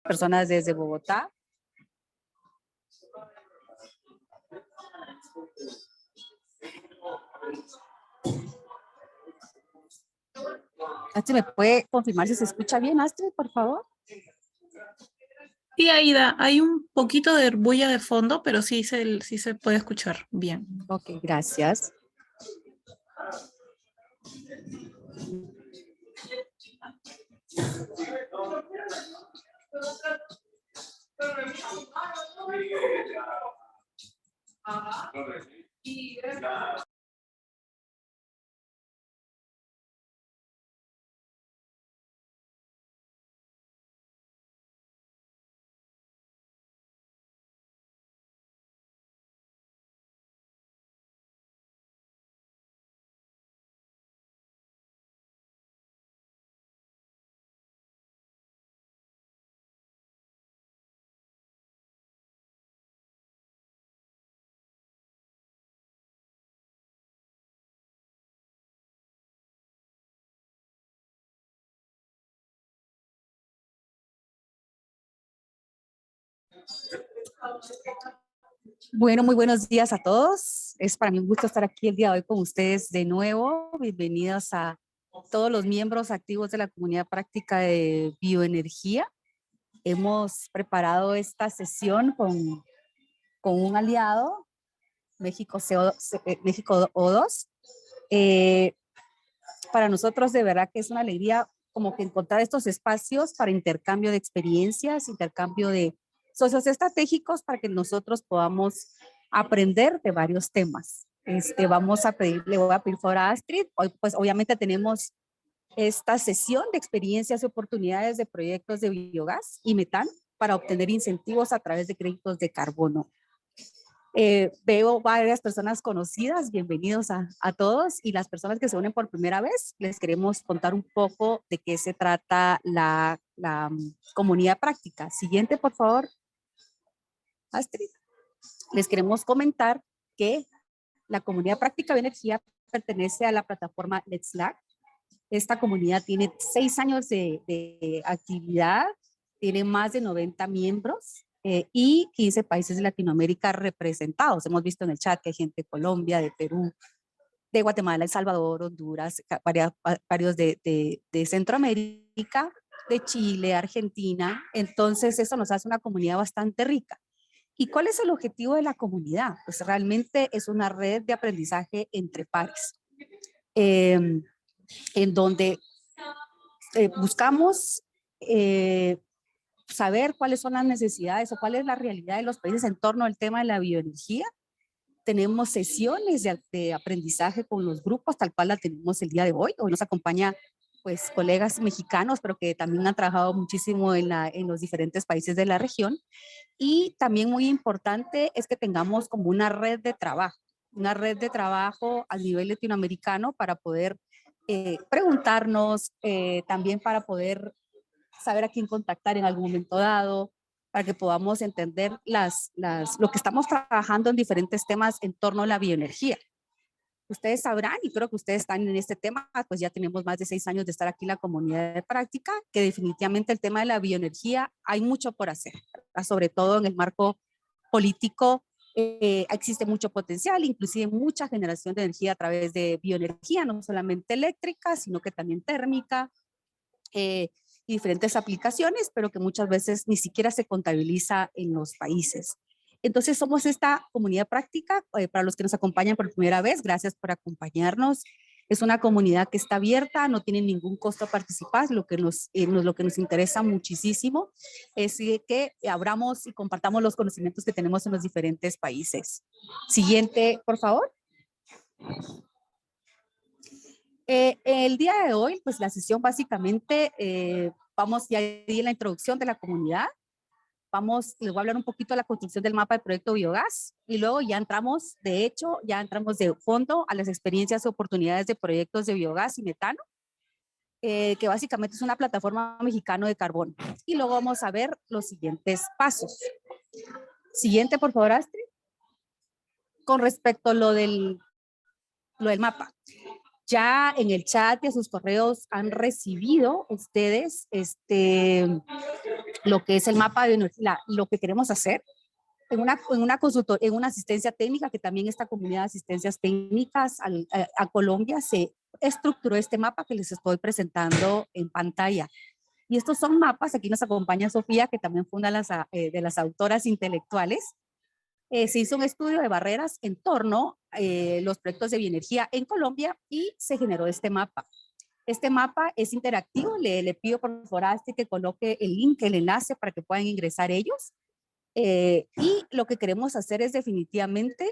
Personas desde Bogotá. Astrid, ¿me puede confirmar si se escucha bien, Astrid, por favor? Sí, Aida, hay un poquito de bulla de fondo, pero sí se puede escuchar bien. Ok, gracias. Bueno, muy buenos días a todos. Es para mí un gusto estar aquí el día de hoy con ustedes de nuevo. Bienvenidos a todos los miembros activos de la comunidad práctica de bioenergía. Hemos preparado esta sesión con un aliado, México O2. Para nosotros de verdad que es una alegría como que encontrar estos espacios para intercambio de experiencias, intercambio de socios estratégicos para que nosotros podamos aprender de varios temas. Le voy a pedir favor a Astrid. Hoy pues obviamente tenemos esta sesión de experiencias y oportunidades de proyectos de biogás y metano para obtener incentivos a través de créditos de carbono. Veo varias personas conocidas, bienvenidos a todos, y las personas que se unen por primera vez, les queremos contar un poco de qué se trata la comunidad práctica. Siguiente, por favor, Astrid. Les queremos comentar que la comunidad práctica de energía pertenece a la plataforma Let's Lag. Esta comunidad tiene 6 años de actividad, tiene más de 90 miembros y 15 países de Latinoamérica representados. Hemos visto en el chat que hay gente de Colombia, de Perú, de Guatemala, El Salvador, Honduras, varios de Centroamérica, de Chile, Argentina. Entonces, eso nos hace una comunidad bastante rica. ¿Y cuál es el objetivo de la comunidad? Pues realmente es una red de aprendizaje entre pares. En donde buscamos saber cuáles son las necesidades o cuál es la realidad de los países en torno al tema de la bioenergía. Tenemos sesiones de aprendizaje con los grupos, tal cual la tenemos el día de hoy. Hoy nos acompaña pues colegas mexicanos, pero que también han trabajado muchísimo en los diferentes países de la región. Y también muy importante es que tengamos como una red de trabajo a nivel latinoamericano para poder preguntarnos, también para poder saber a quién contactar en algún momento dado, para que podamos entender lo que estamos trabajando en diferentes temas en torno a la bioenergía. Ustedes sabrán, y creo que ustedes están en este tema, pues ya tenemos más de 6 años de estar aquí en la comunidad de práctica, que definitivamente el tema de la bioenergía hay mucho por hacer, ¿verdad? Sobre todo en el marco político. Existe mucho potencial, inclusive mucha generación de energía a través de bioenergía, no solamente eléctrica, sino que también térmica, y diferentes aplicaciones, pero que muchas veces ni siquiera se contabiliza en los países. Entonces somos esta comunidad práctica, para los que nos acompañan por primera vez, gracias por acompañarnos. Es una comunidad que está abierta, no tiene ningún costo participar, lo que nos interesa muchísimo es que abramos y compartamos los conocimientos que tenemos en los diferentes países. Siguiente, por favor. El día de hoy, pues la sesión básicamente, vamos ya en la introducción de la comunidad. Les voy a hablar un poquito de la construcción del mapa del proyecto Biogás y luego ya entramos de fondo a las experiencias y oportunidades de proyectos de biogás y metano, que básicamente es una plataforma mexicana de carbono. Y luego vamos a ver los siguientes pasos. Siguiente, por favor, Astrid. Con respecto a lo del mapa. Ya en el chat y a sus correos han recibido ustedes lo que es el mapa de bioenergía, lo que queremos hacer en una asistencia técnica, que también esta comunidad de asistencias técnicas a Colombia se estructuró este mapa que les estoy presentando en pantalla. Y estos son mapas, aquí nos acompaña Sofía, que también fue una de las autoras intelectuales. Se hizo un estudio de barreras en torno a los proyectos de bioenergía en Colombia y se generó este mapa. Este mapa es interactivo, le pido por favor a que coloque el link, el enlace para que puedan ingresar ellos. Y lo que queremos hacer es definitivamente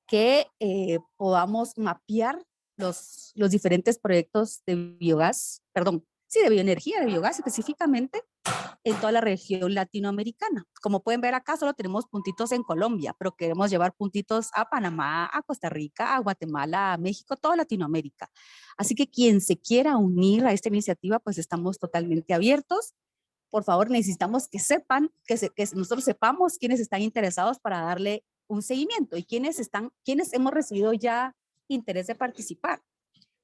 que podamos mapear los diferentes proyectos de biogás, perdón, sí, de bioenergía, de biogás específicamente, en toda la región latinoamericana. Como pueden ver acá, solo tenemos puntitos en Colombia, pero queremos llevar puntitos a Panamá, a Costa Rica, a Guatemala, a México, toda Latinoamérica. Así que quien se quiera unir a esta iniciativa, pues estamos totalmente abiertos. Por favor, necesitamos que sepan, que nosotros sepamos quiénes están interesados para darle un seguimiento y quiénes hemos recibido ya interés de participar.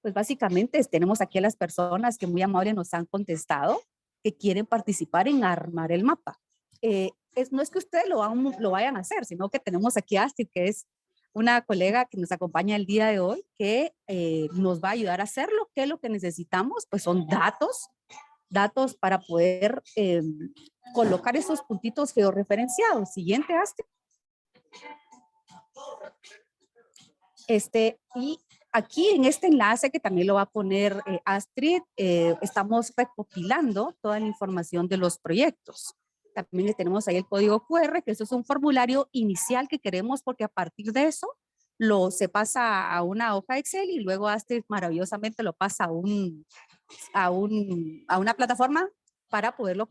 Pues básicamente tenemos aquí a las personas que muy amables nos han contestado que quieren participar en armar el mapa. No es que ustedes lo vayan a hacer, sino que tenemos aquí a Astrid, que es una colega que nos acompaña el día de hoy, que nos va a ayudar a hacerlo. ¿Qué es lo que necesitamos? Pues son datos para poder colocar esos puntitos georreferenciados. Siguiente, Astrid. Y aquí en este enlace que también lo va a poner Astrid, estamos recopilando toda la información de los proyectos. También tenemos ahí el código QR, que eso es un formulario inicial que queremos porque a partir de eso se pasa a una hoja Excel y luego Astrid maravillosamente lo pasa a una plataforma para poderlo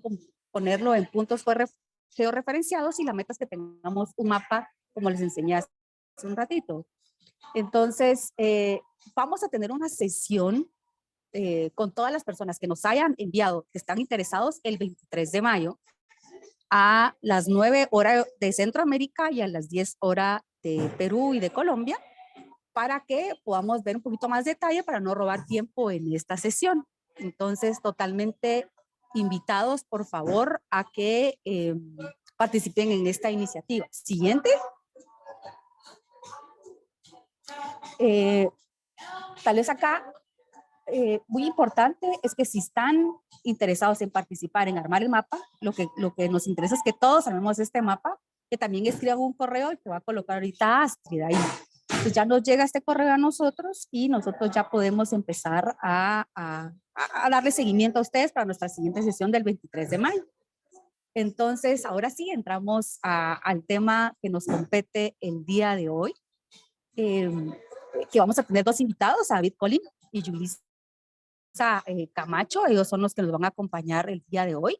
ponerlo en puntos georreferenciados y la meta es que tengamos un mapa como les enseñé hace un ratito. Entonces, vamos a tener una sesión con todas las personas que nos hayan enviado, que están interesados el 23 de mayo a las 9 horas de Centroamérica y a las 10 horas de Perú y de Colombia, para que podamos ver un poquito más detalle para no robar tiempo en esta sesión. Entonces, totalmente invitados, por favor, a que participen en esta iniciativa. Siguiente. Tal vez acá, muy importante es que si están interesados en participar, en armar el mapa, lo que nos interesa es que todos armemos este mapa, que también escriban un correo y que va a colocar ahorita Astrid ahí. Entonces ya nos llega este correo a nosotros y nosotros ya podemos empezar a darle seguimiento a ustedes para nuestra siguiente sesión del 23 de mayo. Entonces, ahora sí, entramos al tema que nos compete el día de hoy, que vamos a tener dos invitados, a David Colín y Julissa Camacho. Ellos son los que nos van a acompañar el día de hoy.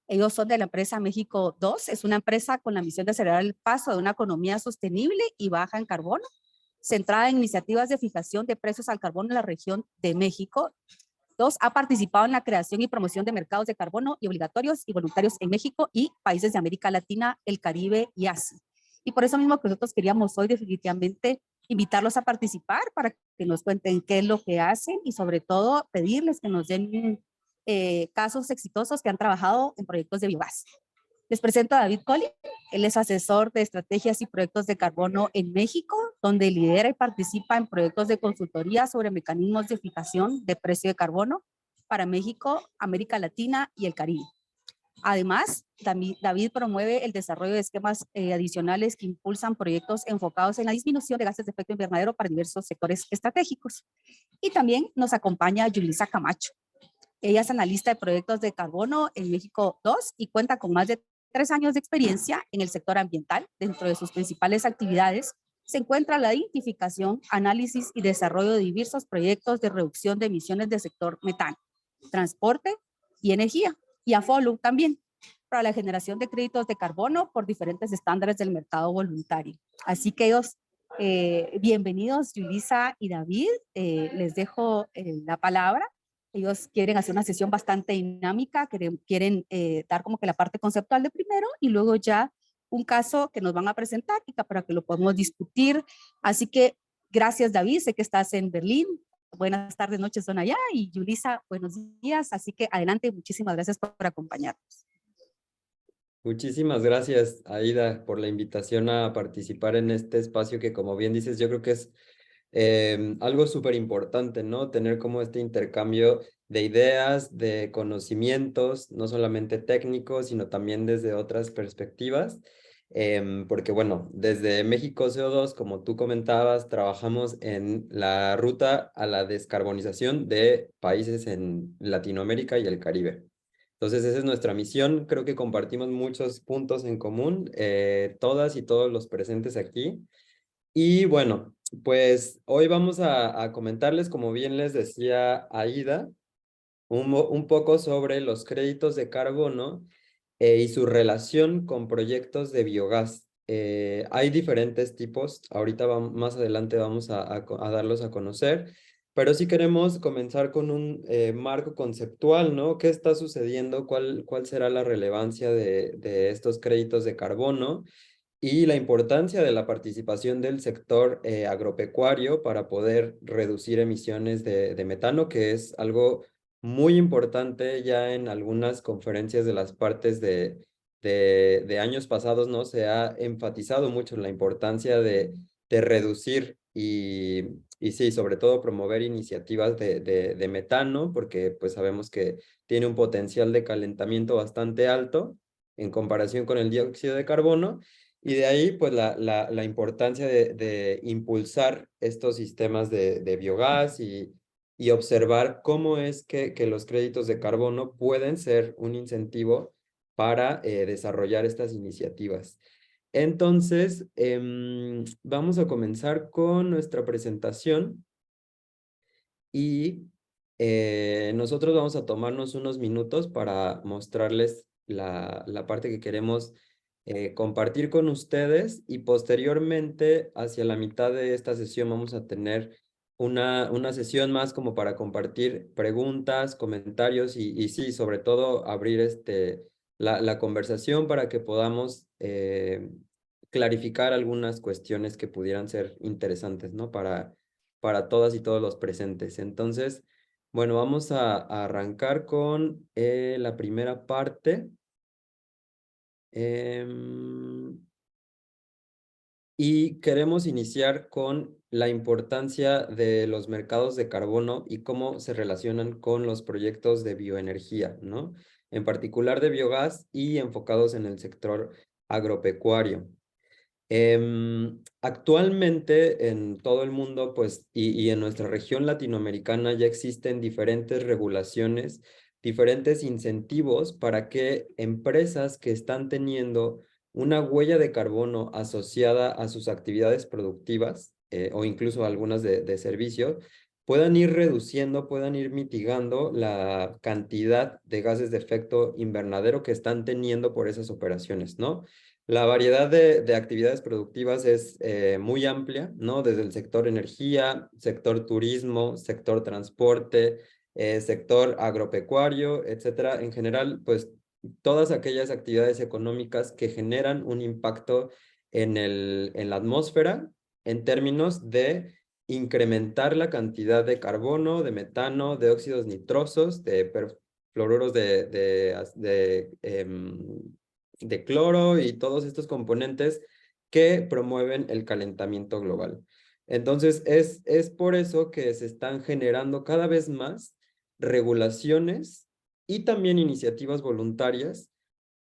Ellos son de la empresa México 2, es una empresa con la misión de acelerar el paso de una economía sostenible y baja en carbono, centrada en iniciativas de fijación de precios al carbono en la región de México. 2, ha participado en la creación y promoción de mercados de carbono y obligatorios y voluntarios en México y países de América Latina, el Caribe y Asia. Y por eso mismo que nosotros queríamos hoy definitivamente invitarlos a participar para que nos cuenten qué es lo que hacen y sobre todo pedirles que nos den casos exitosos que han trabajado en proyectos de biogás. Les presento a David Colín. Él es asesor de estrategias y proyectos de carbono en México, donde lidera y participa en proyectos de consultoría sobre mecanismos de fijación de precio de carbono para México, América Latina y el Caribe. Además, David promueve el desarrollo de esquemas adicionales que impulsan proyectos enfocados en la disminución de gases de efecto invernadero para diversos sectores estratégicos. Y también nos acompaña Julissa Camacho. Ella es analista de proyectos de carbono en México 2 y cuenta con más de 3 años de experiencia en el sector ambiental. Dentro de sus principales actividades se encuentra la identificación, análisis y desarrollo de diversos proyectos de reducción de emisiones del sector metano, transporte y energía, y AFOLU también, para la generación de créditos de carbono por diferentes estándares del mercado voluntario. Así que ellos, bienvenidos Julissa y David, les dejo la palabra. Ellos quieren hacer una sesión bastante dinámica, quieren dar como que la parte conceptual de primero y luego ya un caso que nos van a presentar y para que lo podamos discutir. Así que gracias David, sé que estás en Berlín, Buenas tardes, noches son allá, y Yulisa, buenos días. Así que adelante, muchísimas gracias por acompañarnos. Muchísimas gracias, Aida, por la invitación a participar en este espacio que, como bien dices, yo creo que es algo súper importante, ¿no? Tener como este intercambio de ideas, de conocimientos, no solamente técnicos, sino también desde otras perspectivas. Porque, bueno, desde México CO2, como tú comentabas, trabajamos en la ruta a la descarbonización de países en Latinoamérica y el Caribe. Entonces, esa es nuestra misión. Creo que compartimos muchos puntos en común, todas y todos los presentes aquí. Y bueno, pues hoy vamos a comentarles, como bien les decía Aida, un poco sobre los créditos de carbono y su relación con proyectos de biogás. Hay diferentes tipos, ahorita más adelante vamos a darlos a conocer, pero sí queremos comenzar con un marco conceptual, ¿no? ¿Qué está sucediendo? ¿Cuál será la relevancia de estos créditos de carbono? Y la importancia de la participación del sector agropecuario para poder reducir emisiones de metano, que es algo muy importante. Ya en algunas conferencias de las partes de años pasados, ¿no? Se ha enfatizado mucho la importancia de reducir y sí, sobre todo promover iniciativas de metano, porque pues sabemos que tiene un potencial de calentamiento bastante alto en comparación con el dióxido de carbono. Y de ahí, pues, la importancia de impulsar estos sistemas de biogás y observar cómo es que los créditos de carbono pueden ser un incentivo para desarrollar estas iniciativas. Entonces, vamos a comenzar con nuestra presentación y nosotros vamos a tomarnos unos minutos para mostrarles la parte que queremos compartir con ustedes, y posteriormente, hacia la mitad de esta sesión, vamos a tener una sesión más como para compartir preguntas, comentarios y sí, sobre todo abrir la conversación para que podamos clarificar algunas cuestiones que pudieran ser interesantes, ¿no? Para todas y todos los presentes. Entonces, bueno, vamos a arrancar con la primera parte. Y queremos iniciar con la importancia de los mercados de carbono y cómo se relacionan con los proyectos de bioenergía, ¿no? En particular de biogás y enfocados en el sector agropecuario. Actualmente en todo el mundo, pues, y en nuestra región latinoamericana ya existen diferentes regulaciones, diferentes incentivos para que empresas que están teniendo una huella de carbono asociada a sus actividades productivas, o incluso algunas de servicio, puedan ir reduciendo, puedan ir mitigando la cantidad de gases de efecto invernadero que están teniendo por esas operaciones, ¿no? La variedad de actividades productivas es muy amplia, ¿no? Desde el sector energía, sector turismo, sector transporte, sector agropecuario, etcétera. En general, pues todas aquellas actividades económicas que generan un impacto en la atmósfera en términos de incrementar la cantidad de carbono, de metano, de óxidos nitrosos, de perfluoruros de cloro y todos estos componentes que promueven el calentamiento global. Entonces, es por eso que se están generando cada vez más regulaciones y también iniciativas voluntarias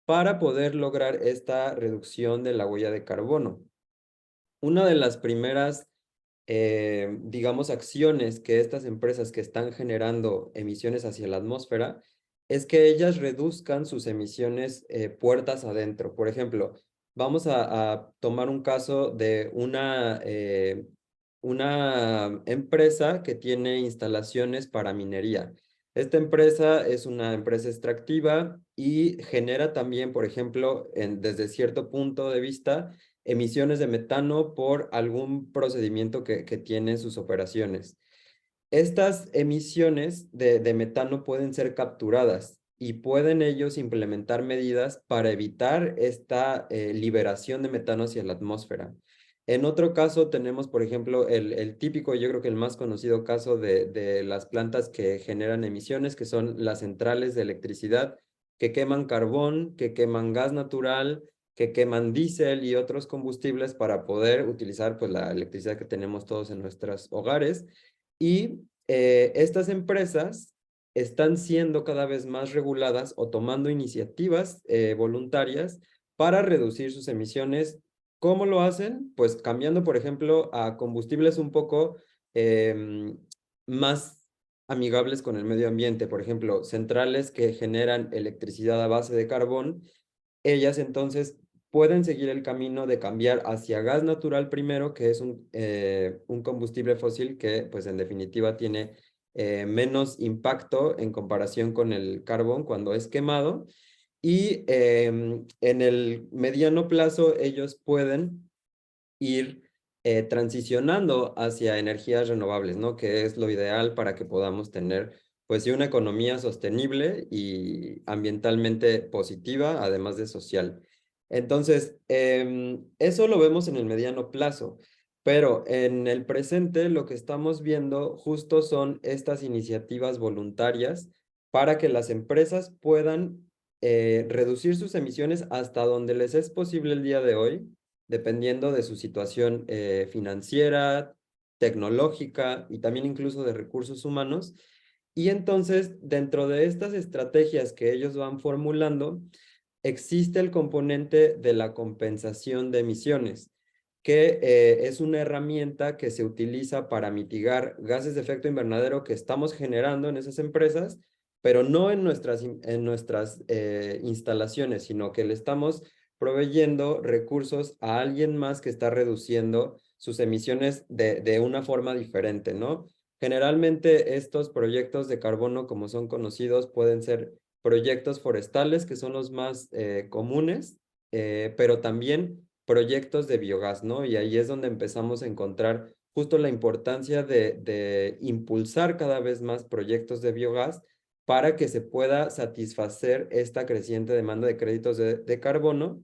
para poder lograr esta reducción de la huella de carbono. Una de las primeras, digamos, acciones que estas empresas que están generando emisiones hacia la atmósfera es que ellas reduzcan sus emisiones puertas adentro. Por ejemplo, vamos a tomar un caso de una empresa que tiene instalaciones para minería. Esta empresa es una empresa extractiva y genera también, por ejemplo, desde cierto punto de vista, emisiones de metano por algún procedimiento que tiene sus operaciones. Estas emisiones de metano pueden ser capturadas y pueden ellos implementar medidas para evitar esta liberación de metano hacia la atmósfera. En otro caso tenemos, por ejemplo, el típico, yo creo que el más conocido caso de las plantas que generan emisiones, que son las centrales de electricidad, que queman carbón, que queman gas natural, que queman diésel y otros combustibles para poder utilizar pues, la electricidad que tenemos todos en nuestros hogares. Y estas empresas están siendo cada vez más reguladas o tomando iniciativas voluntarias para reducir sus emisiones. ¿Cómo lo hacen? Pues cambiando, por ejemplo, a combustibles un poco más amigables con el medio ambiente. Por ejemplo, centrales que generan electricidad a base de carbón, ellas entonces pueden seguir el camino de cambiar hacia gas natural primero, que es un combustible fósil que, pues en definitiva, tiene menos impacto en comparación con el carbón cuando es quemado. Y en el mediano plazo ellos pueden ir transicionando hacia energías renovables, ¿no? Que es lo ideal para que podamos tener, pues sí, una economía sostenible y ambientalmente positiva, además de social. Entonces, eso lo vemos en el mediano plazo, pero en el presente lo que estamos viendo justo son estas iniciativas voluntarias para que las empresas puedan reducir sus emisiones hasta donde les es posible el día de hoy, dependiendo de su situación financiera, tecnológica y también incluso de recursos humanos. Y entonces, dentro de estas estrategias que ellos van formulando, existe el componente de la compensación de emisiones, que es una herramienta que se utiliza para mitigar gases de efecto invernadero que estamos generando en esas empresas, pero no en nuestras instalaciones, sino que le estamos proveyendo recursos a alguien más que está reduciendo sus emisiones de una forma diferente, ¿no? Generalmente estos proyectos de carbono, como son conocidos, pueden ser proyectos forestales, que son los más comunes, pero también proyectos de biogás, ¿no? Y ahí es donde empezamos a encontrar justo la importancia de impulsar cada vez más proyectos de biogás para que se pueda satisfacer esta creciente demanda de créditos de carbono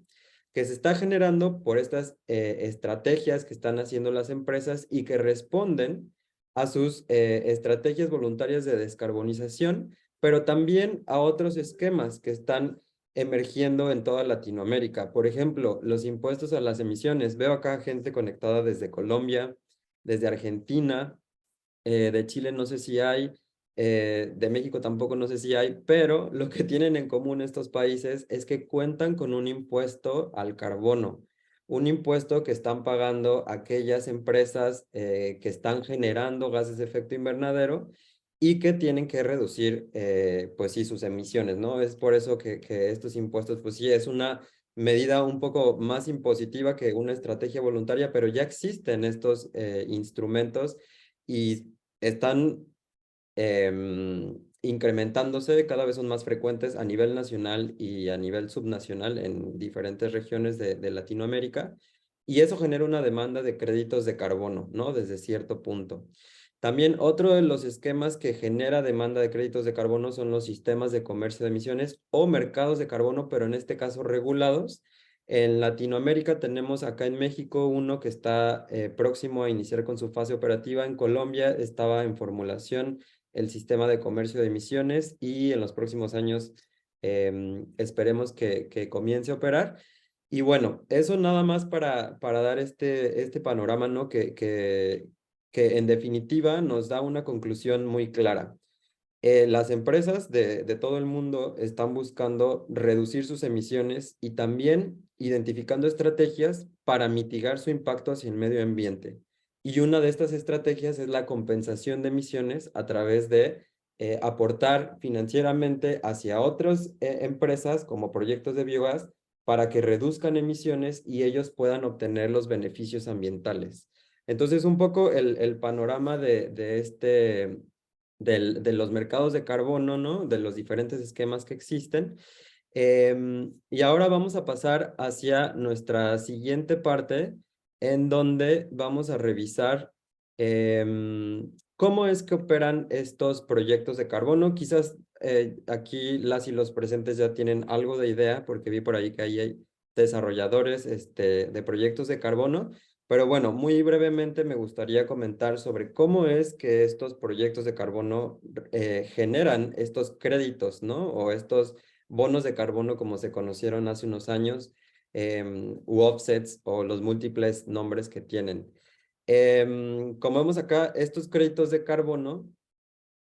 que se está generando por estas estrategias que están haciendo las empresas y que responden a sus estrategias voluntarias de descarbonización, pero también a otros esquemas que están emergiendo en toda Latinoamérica. Por ejemplo, los impuestos a las emisiones. Veo acá gente conectada desde Colombia, desde Argentina, de Chile no sé si hay, de México tampoco no sé si hay, pero lo que tienen en común estos países es que cuentan con un impuesto al carbono, un impuesto que están pagando aquellas empresas que están generando gases de efecto invernadero y que tienen que reducir, pues sí, sus emisiones, ¿no? Es por eso que estos impuestos, pues sí, es una medida un poco más impositiva que una estrategia voluntaria, pero ya existen estos instrumentos y están incrementándose, cada vez son más frecuentes a nivel nacional y a nivel subnacional en diferentes regiones de Latinoamérica, y eso genera una demanda de créditos de carbono, ¿no? Desde cierto punto. También otro de los esquemas que genera demanda de créditos de carbono son los sistemas de comercio de emisiones o mercados de carbono, pero en este caso regulados. En Latinoamérica tenemos acá en México uno que está próximo a iniciar con su fase operativa. En Colombia estaba en formulación el sistema de comercio de emisiones y en los próximos años esperemos que comience a operar. Y bueno, eso nada más para dar este panorama, ¿no? Que en definitiva nos da una conclusión muy clara. Las empresas de todo el mundo están buscando reducir sus emisiones y también identificando estrategias para mitigar su impacto hacia el medio ambiente. Y una de estas estrategias es la compensación de emisiones a través de aportar financieramente hacia otras empresas como proyectos de biogás para que reduzcan emisiones y ellos puedan obtener los beneficios ambientales. Entonces, un poco el panorama de los mercados de carbono, ¿no? De los diferentes esquemas que existen. Y ahora vamos a pasar hacia nuestra siguiente parte, en donde vamos a revisar cómo es que operan estos proyectos de carbono. Quizás aquí las y los presentes ya tienen algo de idea, porque vi por ahí que ahí hay desarrolladores de proyectos de carbono, Pero bueno, muy brevemente me gustaría comentar sobre cómo es que estos proyectos de carbono generan estos créditos, ¿no? O estos bonos de carbono como se conocieron hace unos años, u offsets o los múltiples nombres que tienen. Como vemos acá, estos créditos de carbono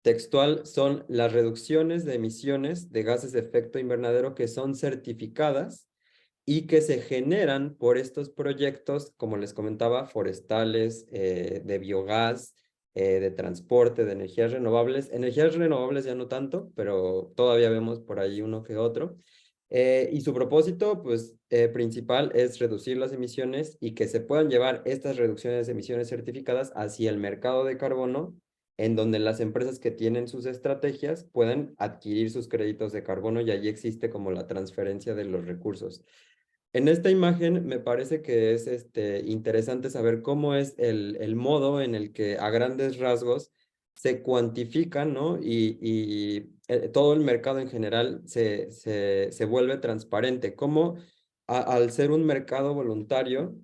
textual son las reducciones de emisiones de gases de efecto invernadero que son certificadas y que se generan por estos proyectos, como les comentaba, forestales, de biogás, de transporte, de energías renovables. Energías renovables ya no tanto, pero todavía vemos por ahí uno que otro. Y su propósito, pues, principal es reducir las emisiones y que se puedan llevar estas reducciones de emisiones certificadas hacia el mercado de carbono, en donde las empresas que tienen sus estrategias pueden adquirir sus créditos de carbono y allí existe como la transferencia de los recursos. En esta imagen me parece que es interesante saber cómo es el modo en el que a grandes rasgos se cuantifican, ¿no? Y todo el mercado en general se vuelve transparente. Cómo al ser un mercado voluntario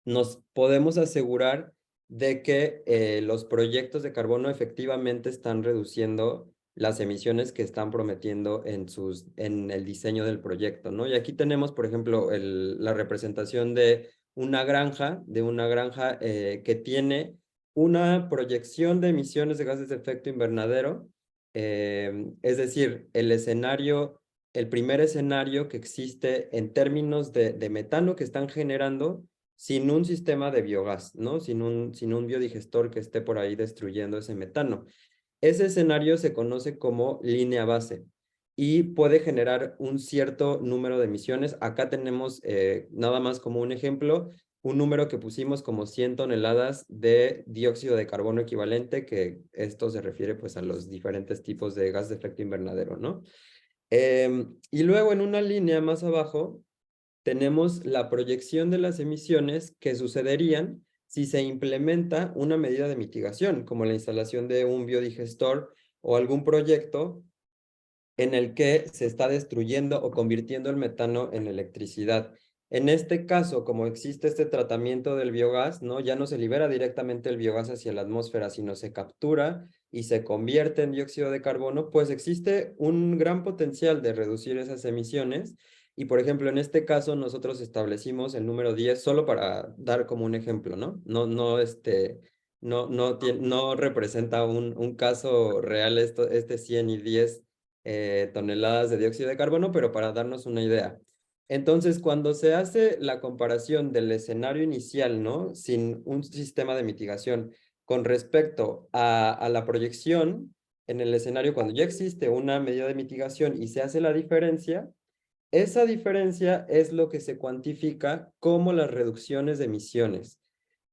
nos podemos asegurar de que los proyectos de carbono efectivamente están reduciendo las emisiones que están prometiendo en el diseño del proyecto, ¿no? Y aquí tenemos, por ejemplo, la representación de una granja, que tiene una proyección de emisiones de gases de efecto invernadero, es decir, el primer escenario que existe en términos de metano que están generando sin un sistema de biogás, ¿no? Sin un biodigestor que esté por ahí destruyendo ese metano. Ese escenario se conoce como línea base y puede generar un cierto número de emisiones. Acá tenemos, nada más como un ejemplo, un número que pusimos como 100 toneladas de dióxido de carbono equivalente, que esto se refiere pues a los diferentes tipos de gas de efecto invernadero, ¿no? Y luego en una línea más abajo tenemos la proyección de las emisiones que sucederían si se implementa una medida de mitigación, como la instalación de un biodigestor o algún proyecto en el que se está destruyendo o convirtiendo el metano en electricidad. En este caso, como existe este tratamiento del biogás, ¿no? Ya no se libera directamente el biogás hacia la atmósfera, sino se captura y se convierte en dióxido de carbono, pues existe un gran potencial de reducir esas emisiones. Y por ejemplo, en este caso, nosotros establecimos el número 10 solo para dar como un ejemplo, ¿no? No representa un caso real este 100 y 10 toneladas de dióxido de carbono, pero para darnos una idea. Entonces, cuando se hace la comparación del escenario inicial, ¿no? Sin un sistema de mitigación con respecto a la proyección en el escenario, cuando ya existe una medida de mitigación y se hace la diferencia, esa diferencia es lo que se cuantifica como las reducciones de emisiones,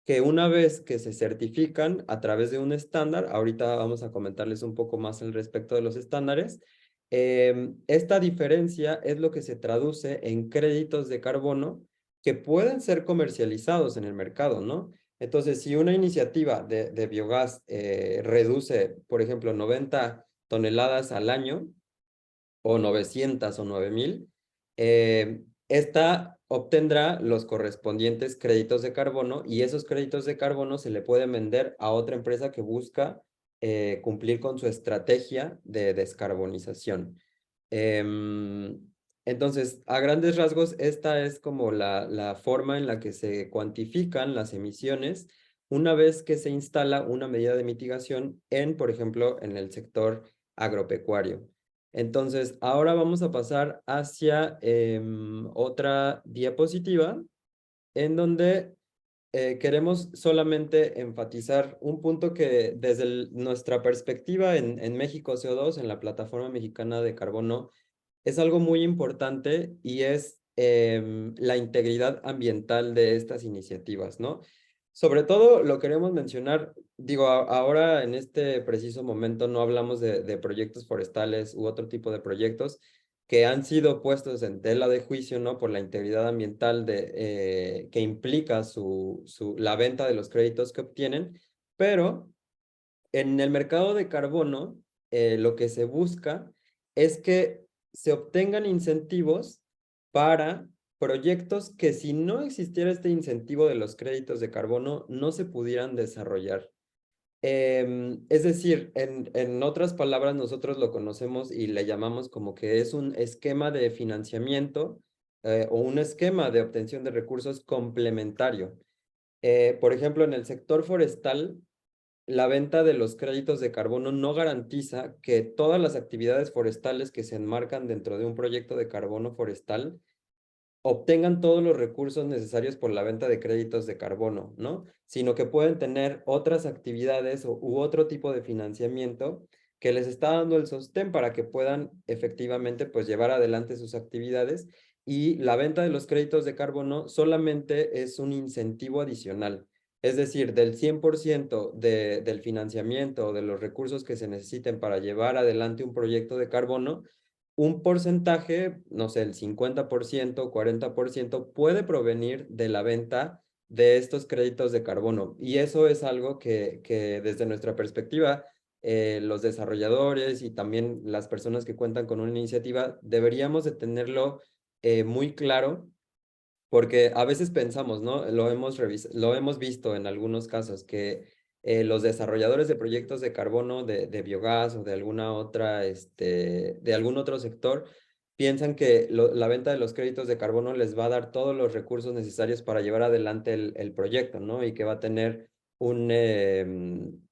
que una vez que se certifican a través de un estándar, ahorita vamos a comentarles un poco más al respecto de los estándares, esta diferencia es lo que se traduce en créditos de carbono que pueden ser comercializados en el mercado, ¿no? Entonces, si una iniciativa de biogás reduce, por ejemplo, 90 toneladas al año, o 900 o 9000, esta obtendrá los correspondientes créditos de carbono y esos créditos de carbono se le pueden vender a otra empresa que busca cumplir con su estrategia de descarbonización. Em, entonces, a grandes rasgos, esta es como la forma en la que se cuantifican las emisiones una vez que se instala una medida de mitigación por ejemplo, en el sector agropecuario. Entonces, ahora vamos a pasar hacia otra diapositiva en donde queremos solamente enfatizar un punto que desde nuestra perspectiva en México CO2, en la Plataforma Mexicana de Carbono, es algo muy importante y es la integridad ambiental de estas iniciativas, ¿no? Sobre todo lo queremos mencionar, digo, ahora en este preciso momento no hablamos de proyectos forestales u otro tipo de proyectos que han sido puestos en tela de juicio, ¿no? Por la integridad ambiental que implica la venta de los créditos que obtienen, pero en el mercado de carbono, lo que se busca es que se obtengan incentivos para proyectos que si no existiera este incentivo de los créditos de carbono, no se pudieran desarrollar. Es decir, en otras palabras, nosotros lo conocemos y le llamamos como que es un esquema de financiamiento o un esquema de obtención de recursos complementario. Por ejemplo, en el sector forestal, la venta de los créditos de carbono no garantiza que todas las actividades forestales que se enmarcan dentro de un proyecto de carbono forestal obtengan todos los recursos necesarios por la venta de créditos de carbono, ¿no? Sino que pueden tener otras actividades u otro tipo de financiamiento que les está dando el sostén para que puedan efectivamente pues llevar adelante sus actividades, y la venta de los créditos de carbono solamente es un incentivo adicional. Es decir, del 100% del financiamiento o de los recursos que se necesiten para llevar adelante un proyecto de carbono, un porcentaje, no sé, el 50%, 40%, puede provenir de la venta de estos créditos de carbono. Y eso es algo que desde nuestra perspectiva, los desarrolladores y también las personas que cuentan con una iniciativa, deberíamos de tenerlo muy claro, porque a veces pensamos, ¿no? Lo hemos visto en algunos casos, que los desarrolladores de proyectos de carbono, de biogás o de alguna otra, de algún otro sector, piensan que la venta de los créditos de carbono les va a dar todos los recursos necesarios para llevar adelante el proyecto, ¿no? Y que va a tener un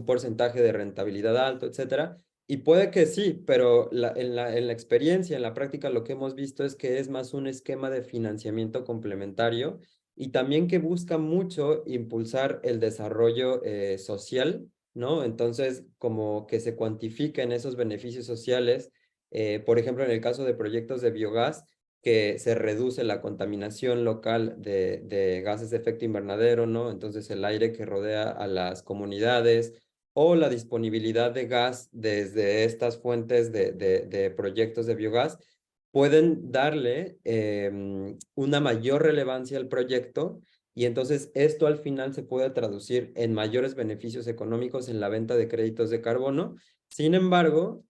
porcentaje de rentabilidad alto, etcétera. Y puede que sí, pero en la experiencia, en la práctica, lo que hemos visto es que es más un esquema de financiamiento complementario, y también que busca mucho impulsar el desarrollo social, ¿no? Entonces, como que se cuantifiquen esos beneficios sociales, por ejemplo, en el caso de proyectos de biogás, que se reduce la contaminación local de gases de efecto invernadero, ¿no? Entonces, el aire que rodea a las comunidades, o la disponibilidad de gas desde estas fuentes de proyectos de biogás, pueden darle una mayor relevancia al proyecto, y entonces esto al final se puede traducir en mayores beneficios económicos en la venta de créditos de carbono. Sin embargo,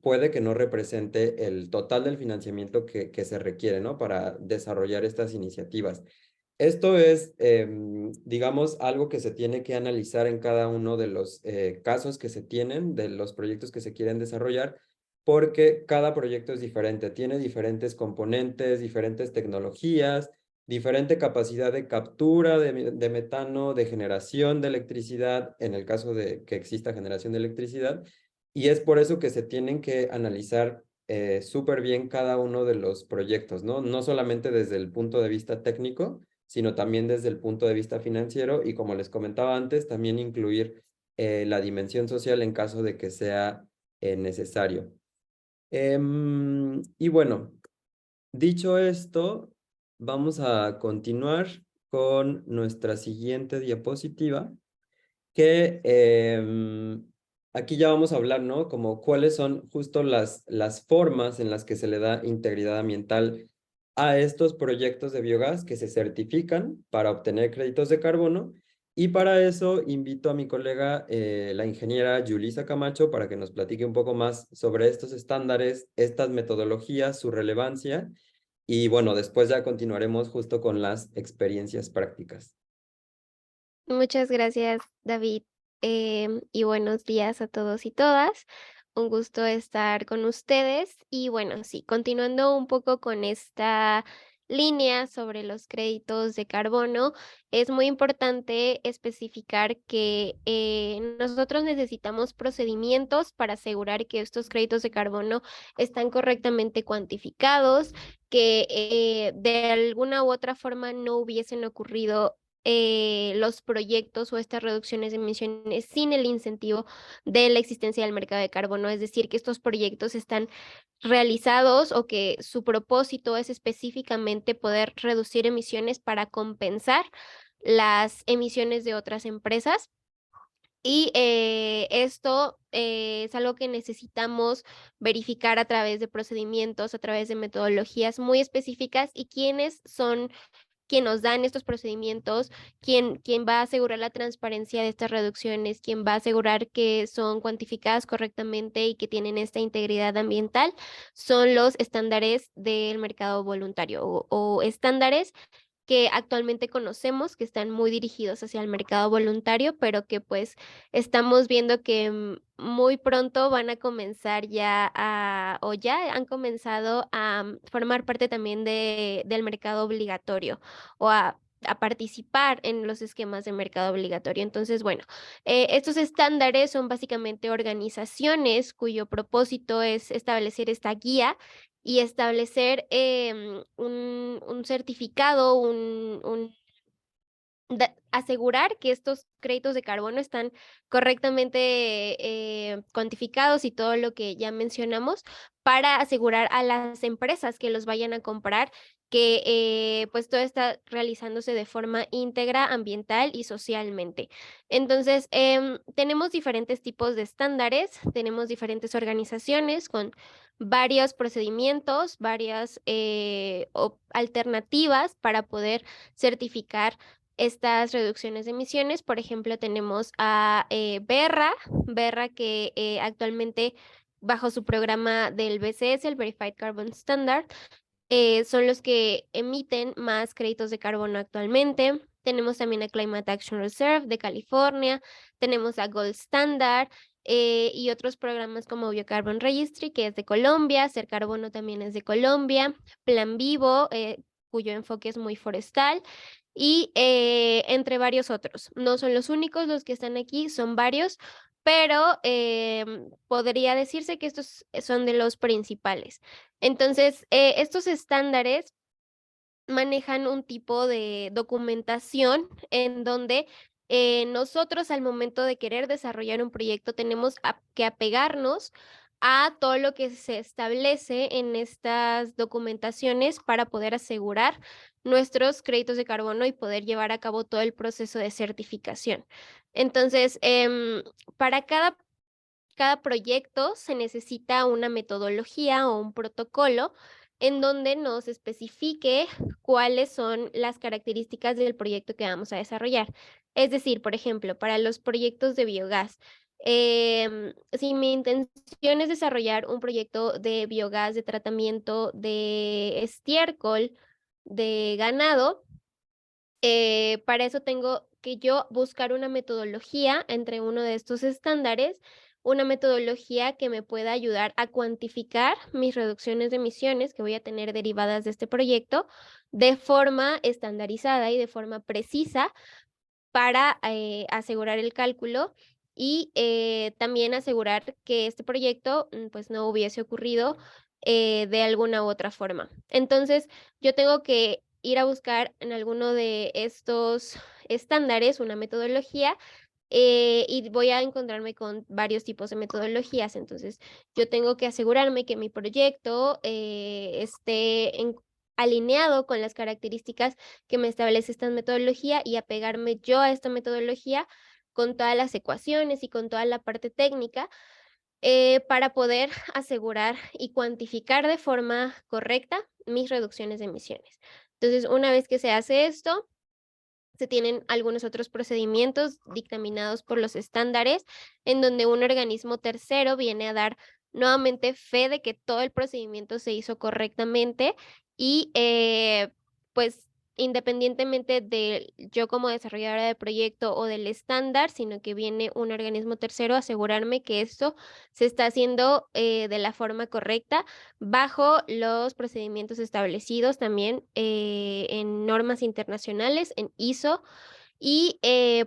puede que no represente el total del financiamiento que se requiere, ¿no? Para desarrollar estas iniciativas. Esto es, digamos, algo que se tiene que analizar en cada uno de los casos que se tienen, de los proyectos que se quieren desarrollar, porque cada proyecto es diferente, tiene diferentes componentes, diferentes tecnologías, diferente capacidad de captura de metano, de generación de electricidad, en el caso de que exista generación de electricidad, y es por eso que se tienen que analizar súper bien cada uno de los proyectos, ¿no? No solamente desde el punto de vista técnico, sino también desde el punto de vista financiero, y como les comentaba antes, también incluir la dimensión social en caso de que sea necesario. Y bueno, dicho esto, vamos a continuar con nuestra siguiente diapositiva, que aquí ya vamos a hablar, ¿no? Como cuáles son justo las formas en las que se le da integridad ambiental a estos proyectos de biogás que se certifican para obtener créditos de carbono. Y para eso invito a mi colega, la ingeniera Yulisa Camacho, para que nos platique un poco más sobre estos estándares, estas metodologías, su relevancia. Y bueno, después ya continuaremos justo con las experiencias prácticas. Muchas gracias, David, y buenos días a todos y todas. Un gusto estar con ustedes. Y bueno, sí, continuando un poco con esta línea sobre los créditos de carbono, es muy importante especificar que nosotros necesitamos procedimientos para asegurar que estos créditos de carbono están correctamente cuantificados, que de alguna u otra forma no hubiesen ocurrido los proyectos o estas reducciones de emisiones sin el incentivo de la existencia del mercado de carbono. Es decir, que estos proyectos están realizados o que su propósito es específicamente poder reducir emisiones para compensar las emisiones de otras empresas. Y esto es algo que necesitamos verificar a través de procedimientos, a través de metodologías muy específicas, y quiénes son quien nos dan estos procedimientos, quien va a asegurar la transparencia de estas reducciones, quien va a asegurar que son cuantificadas correctamente y que tienen esta integridad ambiental, son los estándares del mercado voluntario o estándares que actualmente conocemos, que están muy dirigidos hacia el mercado voluntario, pero que pues estamos viendo que muy pronto van a comenzar o ya han comenzado a formar parte también del mercado obligatorio o a participar en los esquemas de mercado obligatorio. Entonces, bueno, estos estándares son básicamente organizaciones cuyo propósito es establecer esta guía y establecer un certificado, asegurar que estos créditos de carbono están correctamente cuantificados y todo lo que ya mencionamos para asegurar a las empresas que los vayan a comprar que pues todo está realizándose de forma íntegra, ambiental y socialmente. Entonces, tenemos diferentes tipos de estándares, tenemos diferentes organizaciones con varios procedimientos, varias alternativas para poder certificar estas reducciones de emisiones. Por ejemplo, tenemos a Verra que actualmente bajo su programa del BCS, el Verified Carbon Standard, son los que emiten más créditos de carbono actualmente. Tenemos también a Climate Action Reserve de California, tenemos a Gold Standard y otros programas como Biocarbon Registry, que es de Colombia, Ser Carbono también es de Colombia, Plan Vivo, cuyo enfoque es muy forestal, y entre varios otros. No son los únicos los que están aquí, son varios, pero podría decirse que estos son de los principales. Entonces, estos estándares manejan un tipo de documentación en donde nosotros al momento de querer desarrollar un proyecto tenemos que apegarnos a todo lo que se establece en estas documentaciones para poder asegurar nuestros créditos de carbono y poder llevar a cabo todo el proceso de certificación. Entonces, para cada proyecto se necesita una metodología o un protocolo en donde nos especifique cuáles son las características del proyecto que vamos a desarrollar. Es decir, por ejemplo, para los proyectos de biogás, si mi intención es desarrollar un proyecto de biogás de tratamiento de estiércol de ganado, para eso tengo que yo buscar una metodología entre uno de estos estándares, una metodología que me pueda ayudar a cuantificar mis reducciones de emisiones que voy a tener derivadas de este proyecto de forma estandarizada y de forma precisa para asegurar el cálculo y también asegurar que este proyecto pues no hubiese ocurrido de alguna u otra forma. Entonces, yo tengo que ir a buscar en alguno de estos estándares una metodología y voy a encontrarme con varios tipos de metodologías. Entonces, yo tengo que asegurarme que mi proyecto esté alineado con las características que me establece esta metodología y apegarme yo a esta metodología con todas las ecuaciones y con toda la parte técnica para poder asegurar y cuantificar de forma correcta mis reducciones de emisiones. Entonces, una vez que se hace esto, se tienen algunos otros procedimientos dictaminados por los estándares en donde un organismo tercero viene a dar nuevamente fe de que todo el procedimiento se hizo correctamente y pues independientemente de yo como desarrolladora de proyecto o del estándar, sino que viene un organismo tercero a asegurarme que esto se está haciendo de la forma correcta bajo los procedimientos establecidos también en normas internacionales, en ISO, y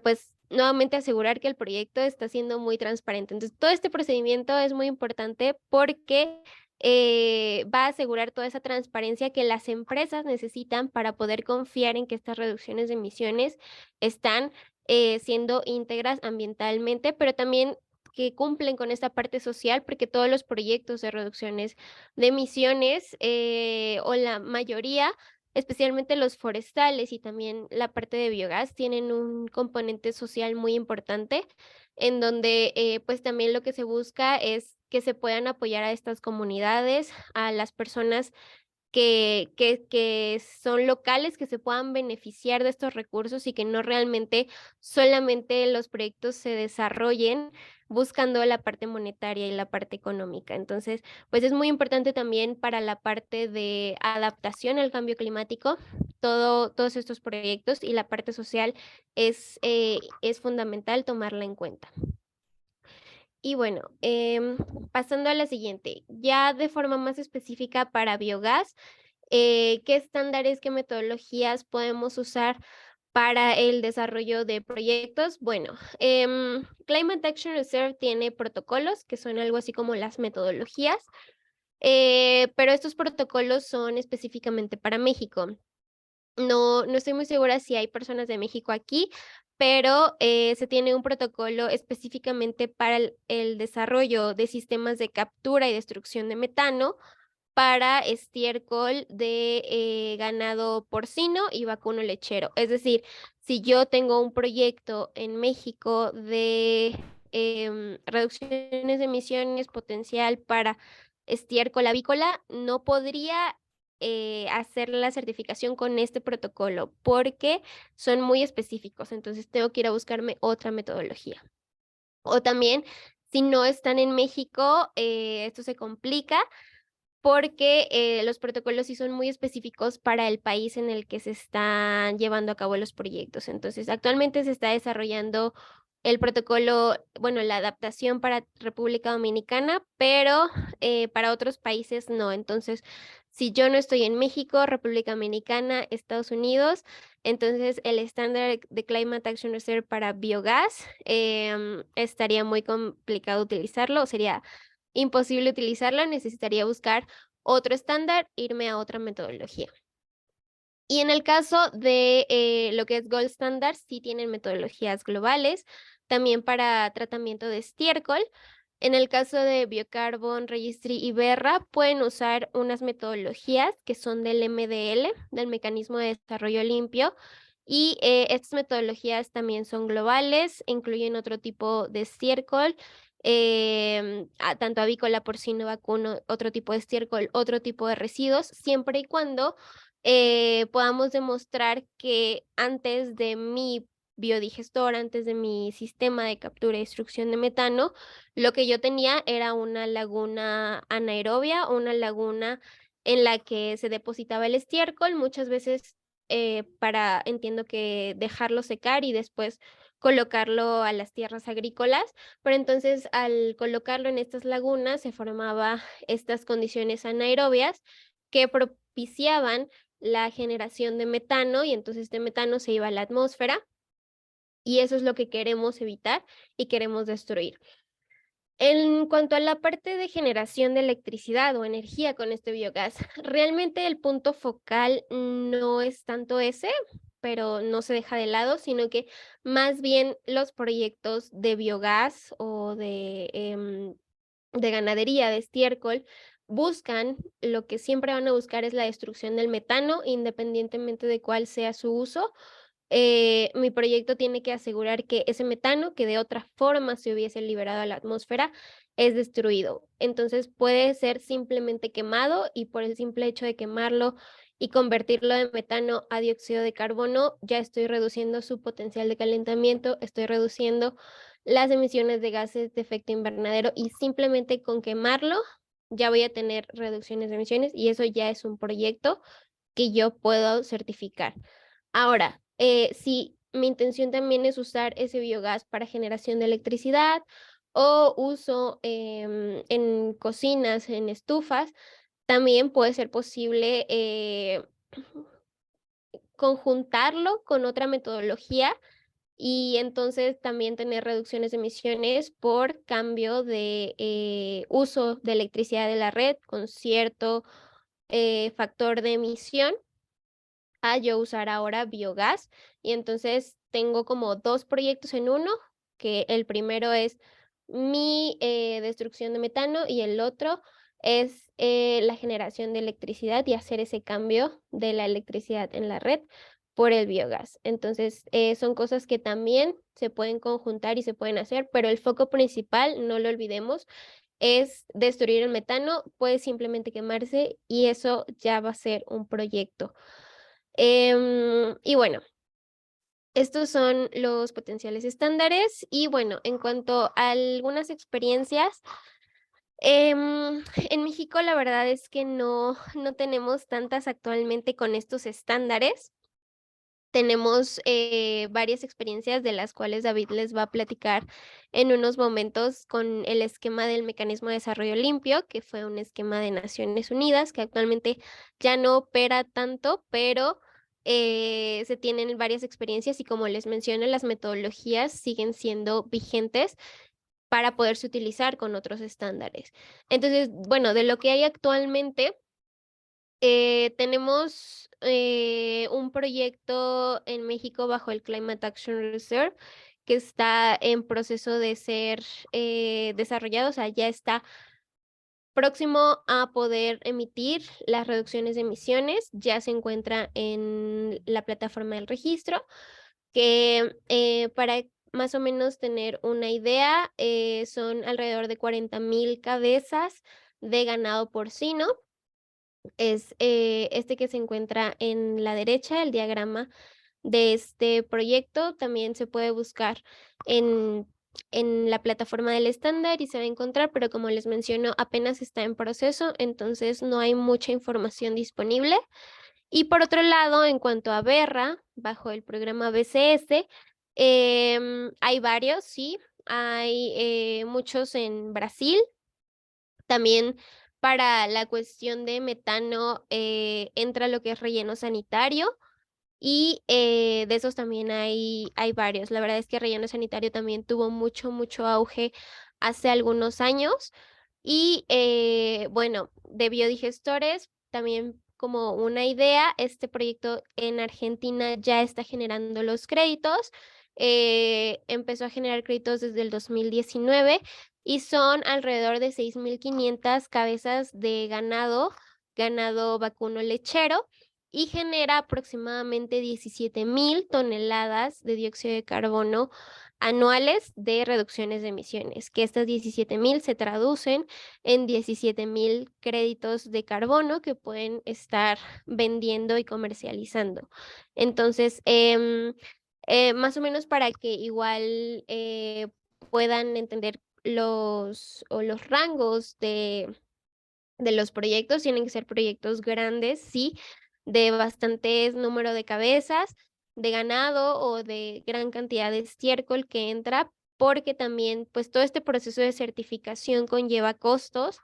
pues nuevamente asegurar que el proyecto está siendo muy transparente. Entonces, todo este procedimiento es muy importante porque va a asegurar toda esa transparencia que las empresas necesitan para poder confiar en que estas reducciones de emisiones están siendo íntegras ambientalmente, pero también que cumplen con esta parte social, porque todos los proyectos de reducciones de emisiones o la mayoría, especialmente los forestales y también la parte de biogás, tienen un componente social muy importante en donde pues también lo que se busca es que se puedan apoyar a estas comunidades, a las personas que son locales, que se puedan beneficiar de estos recursos y que no realmente solamente los proyectos se desarrollen buscando la parte monetaria y la parte económica. Entonces, pues es muy importante también para la parte de adaptación al cambio climático, todos estos proyectos, y la parte social es fundamental tomarla en cuenta. Y bueno, pasando a la siguiente, ya de forma más específica para biogás, ¿qué estándares, qué metodologías podemos usar para el desarrollo de proyectos? Bueno, Climate Action Reserve tiene protocolos que son algo así como las metodologías, pero estos protocolos son específicamente para México. No estoy muy segura si hay personas de México aquí, pero se tiene un protocolo específicamente para el desarrollo de sistemas de captura y destrucción de metano para estiércol de ganado porcino y vacuno lechero. Es decir, si yo tengo un proyecto en México de reducciones de emisiones potencial para estiércol avícola, no podría hacer la certificación con este protocolo porque son muy específicos, entonces tengo que ir a buscarme otra metodología. O también, si no están en México, esto se complica porque los protocolos sí son muy específicos para el país en el que se están llevando a cabo los proyectos. Entonces, actualmente se está desarrollando el protocolo, bueno, la adaptación para República Dominicana, pero para otros países no. Entonces, si yo no estoy en México, República Dominicana, Estados Unidos, entonces el estándar de Climate Action Reserve para biogás estaría muy complicado utilizarlo, sería imposible utilizarlo, necesitaría buscar otro estándar, irme a otra metodología. Y en el caso de lo que es Gold Standard, sí tienen metodologías globales, también para tratamiento de estiércol. En el caso de Biocarbon Registry y Verra, pueden usar unas metodologías que son del MDL, del Mecanismo de Desarrollo Limpio, y estas metodologías también son globales, incluyen otro tipo de estiércol, tanto avícola, porcino, vacuno, otro tipo de estiércol, otro tipo de residuos, siempre y cuando podamos demostrar que antes de mi biodigestor, antes de mi sistema de captura y destrucción de metano, lo que yo tenía era una laguna anaerobia, una laguna en la que se depositaba el estiércol, muchas veces entiendo que dejarlo secar y después colocarlo a las tierras agrícolas, pero entonces al colocarlo en estas lagunas se formaban estas condiciones anaerobias que propiciaban la generación de metano y entonces este metano se iba a la atmósfera y eso es lo que queremos evitar y queremos destruir. En cuanto a la parte de generación de electricidad o energía con este biogás, realmente el punto focal no es tanto ese, pero no se deja de lado, sino que más bien los proyectos de biogás o de ganadería, de estiércol, buscan, lo que siempre van a buscar es la destrucción del metano, independientemente de cuál sea su uso. Mi proyecto tiene que asegurar que ese metano, que de otra forma se hubiese liberado a la atmósfera, es destruido. Entonces puede ser simplemente quemado y por el simple hecho de quemarlo y convertirlo de metano a dióxido de carbono, ya estoy reduciendo su potencial de calentamiento, estoy reduciendo las emisiones de gases de efecto invernadero y simplemente con quemarlo ya voy a tener reducciones de emisiones y eso ya es un proyecto que yo puedo certificar. Ahora, si mi intención también es usar ese biogás para generación de electricidad o uso en cocinas, en estufas, también puede ser posible conjuntarlo con otra metodología y entonces también tener reducciones de emisiones por cambio de uso de electricidad de la red con cierto factor de emisión a yo usar ahora biogás. Y entonces tengo como dos proyectos en uno, que el primero es mi destrucción de metano y el otro es la generación de electricidad y hacer ese cambio de la electricidad en la red por el biogás. Entonces, son cosas que también se pueden conjuntar y se pueden hacer, pero el foco principal, no lo olvidemos, es destruir el metano, puede simplemente quemarse y eso ya va a ser un proyecto. Y bueno, estos son los potenciales estándares y bueno, en cuanto a algunas experiencias, en México la verdad es que no tenemos tantas actualmente con estos estándares. Tenemos varias experiencias de las cuales David les va a platicar en unos momentos con el esquema del Mecanismo de Desarrollo Limpio, que fue un esquema de Naciones Unidas, que actualmente ya no opera tanto, pero se tienen varias experiencias y como les mencioné, las metodologías siguen siendo vigentes para poderse utilizar con otros estándares. Entonces, bueno, de lo que hay actualmente, tenemos un proyecto en México bajo el Climate Action Reserve que está en proceso de ser desarrollado, o sea, ya está próximo a poder emitir las reducciones de emisiones, ya se encuentra en la plataforma del registro, que para más o menos tener una idea, son alrededor de 40,000 cabezas de ganado porcino. Es este que se encuentra en la derecha, el diagrama de este proyecto. También se puede buscar en, en la plataforma del estándar y se va a encontrar, pero como les menciono, apenas está en proceso, entonces no hay mucha información disponible. Y por otro lado, en cuanto a Berra, bajo el programa BCS, hay varios, sí, hay muchos en Brasil. También para la cuestión de metano entra lo que es relleno sanitario y de esos también hay varios. La verdad es que relleno sanitario también tuvo mucho auge hace algunos años. Y bueno, de biodigestores, también como una idea, este proyecto en Argentina ya está generando los créditos. Empezó a generar créditos desde el 2019 y son alrededor de 6,500 cabezas de ganado vacuno lechero y genera aproximadamente 17,000 toneladas de dióxido de carbono anuales de reducciones de emisiones, que estas 17,000 se traducen en 17,000 créditos de carbono que pueden estar vendiendo y comercializando. Entonces, más o menos para que igual puedan entender los rangos de los proyectos, tienen que ser proyectos grandes, sí, de bastantes número de cabezas, de ganado o de gran cantidad de estiércol que entra, porque también pues todo este proceso de certificación conlleva costos,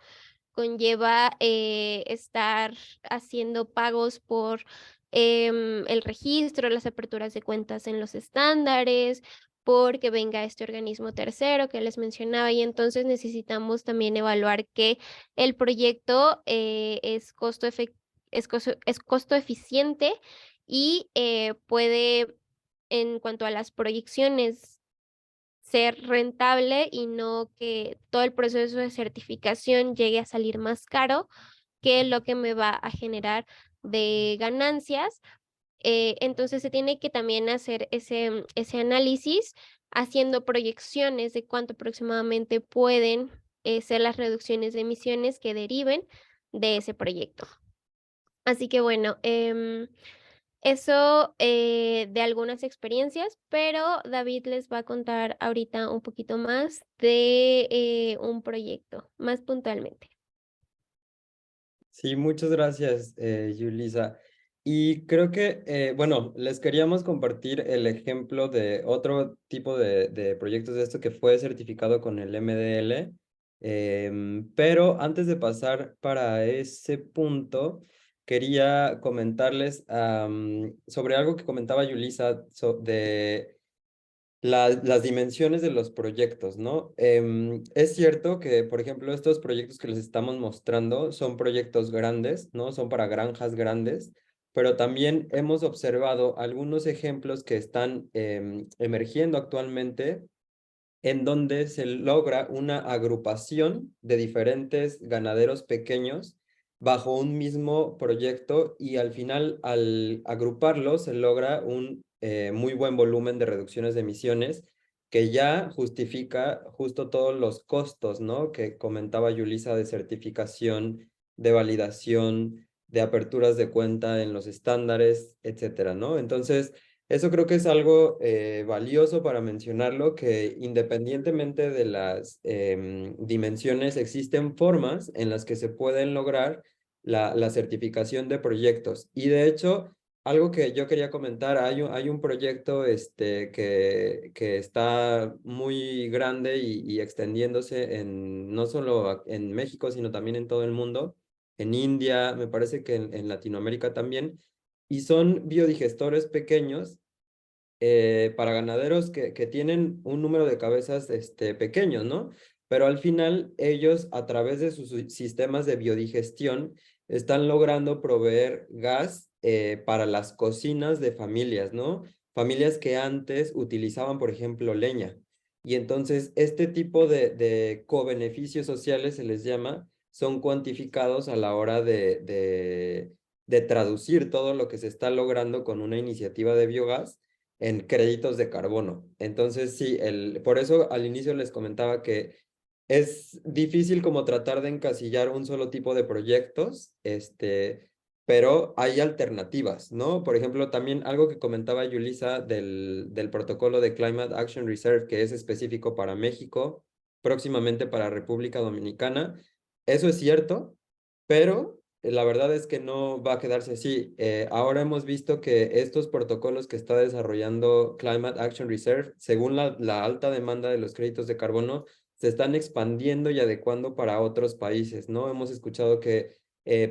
conlleva estar haciendo pagos por el registro, las aperturas de cuentas en los estándares, porque venga este organismo tercero que les mencionaba, y entonces necesitamos también evaluar que el proyecto es costo eficiente y puede, en cuanto a las proyecciones, ser rentable y no que todo el proceso de certificación llegue a salir más caro que lo que me va a generar de ganancias. Entonces se tiene que también hacer ese análisis haciendo proyecciones de cuánto aproximadamente pueden ser las reducciones de emisiones que deriven de ese proyecto. Así que bueno, eso de algunas experiencias, pero David les va a contar ahorita un poquito más de un proyecto, más puntualmente. Sí, muchas gracias, Yulisa. Y creo que, bueno, les queríamos compartir el ejemplo de otro tipo de proyectos de esto que fue certificado con el MDL. Pero antes de pasar para ese punto, quería comentarles sobre algo que comentaba Yulisa de las dimensiones de los proyectos, ¿no? Es cierto que, por ejemplo, estos proyectos que les estamos mostrando son proyectos grandes, ¿no? Son para granjas grandes, pero también hemos observado algunos ejemplos que están emergiendo actualmente en donde se logra una agrupación de diferentes ganaderos pequeños bajo un mismo proyecto y al final, al agruparlos, se logra un muy buen volumen de reducciones de emisiones que ya justifica justo todos los costos, ¿no? Que comentaba Yulisa de certificación, de validación, de aperturas de cuenta en los estándares, etcétera, ¿no? Entonces, eso creo que es algo valioso para mencionarlo, que independientemente de las dimensiones, existen formas en las que se pueden lograr la certificación de proyectos. Y de hecho, algo que yo quería comentar, hay un proyecto que está muy grande y extendiéndose no solo en México, sino también en todo el mundo, en India, me parece que en Latinoamérica también, y son biodigestores pequeños para ganaderos que tienen un número de cabezas pequeños, ¿no? Pero al final ellos, a través de sus sistemas de biodigestión, están logrando proveer gas para las cocinas de familias, ¿no? Familias que antes utilizaban, por ejemplo, leña. Y entonces este tipo de cobeneficios sociales se les llama, son cuantificados a la hora de traducir todo lo que se está logrando con una iniciativa de biogás en créditos de carbono. Entonces, sí, por eso al inicio les comentaba que es difícil como tratar de encasillar un solo tipo de proyectos, pero hay alternativas, ¿no? Por ejemplo, también algo que comentaba Yulisa del protocolo de Climate Action Reserve, que es específico para México, próximamente para República Dominicana. Eso es cierto, pero la verdad es que no va a quedarse así. Ahora hemos visto que estos protocolos que está desarrollando Climate Action Reserve, según la alta demanda de los créditos de carbono, se están expandiendo y adecuando para otros países, ¿no? Hemos escuchado que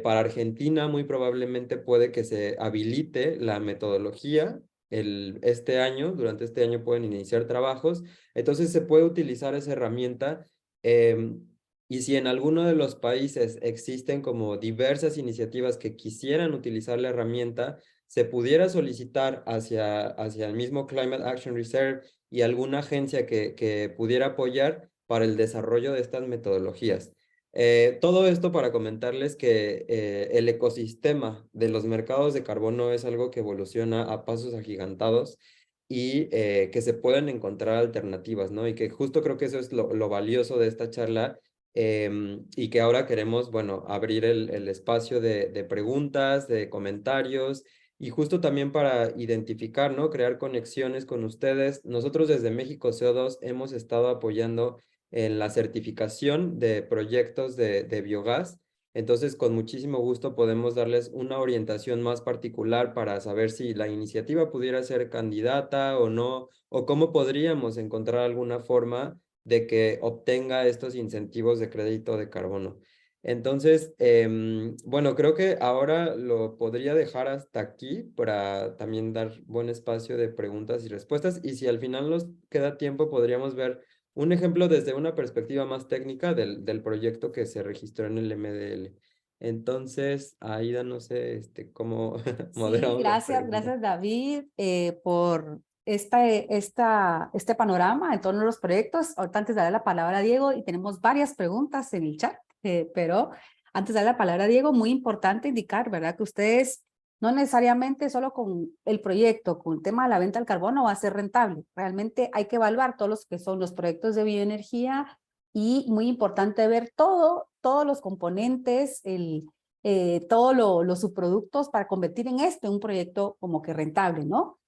para Argentina muy probablemente puede que se habilite la metodología este año, durante este año pueden iniciar trabajos, entonces se puede utilizar esa herramienta. Y si en alguno de los países existen como diversas iniciativas que quisieran utilizar la herramienta, se pudiera solicitar hacia el mismo Climate Action Reserve y alguna agencia que pudiera apoyar para el desarrollo de estas metodologías. Todo esto para comentarles que el ecosistema de los mercados de carbono es algo que evoluciona a pasos agigantados y que se pueden encontrar alternativas, ¿no? Y que justo creo que eso es lo valioso de esta charla, y que ahora queremos, bueno, abrir el espacio de preguntas, de comentarios, y justo también para identificar, ¿no? Crear conexiones con ustedes. Nosotros desde México CO2 hemos estado apoyando en la certificación de proyectos de biogás. Entonces, con muchísimo gusto podemos darles una orientación más particular para saber si la iniciativa pudiera ser candidata o no, o cómo podríamos encontrar alguna forma de que obtenga estos incentivos de crédito de carbono. Entonces, bueno, creo que ahora lo podría dejar hasta aquí para también dar buen espacio de preguntas y respuestas. Y si al final nos queda tiempo, podríamos ver un ejemplo desde una perspectiva más técnica del proyecto que se registró en el MDL. Entonces, Aida, no sé cómo Sí, moderamos las gracias, preguntas. gracias David por este panorama en torno a los proyectos. Ahorita antes de dar la palabra a Diego, y tenemos varias preguntas en el chat, pero antes de dar la palabra a Diego, muy importante indicar, ¿verdad? Que ustedes no necesariamente solo con el proyecto, con el tema de la venta del carbono va a ser rentable. Realmente hay que evaluar todos los que son los proyectos de bioenergía y muy importante ver todos los componentes, todos los subproductos para convertir en un proyecto como que rentable, ¿no?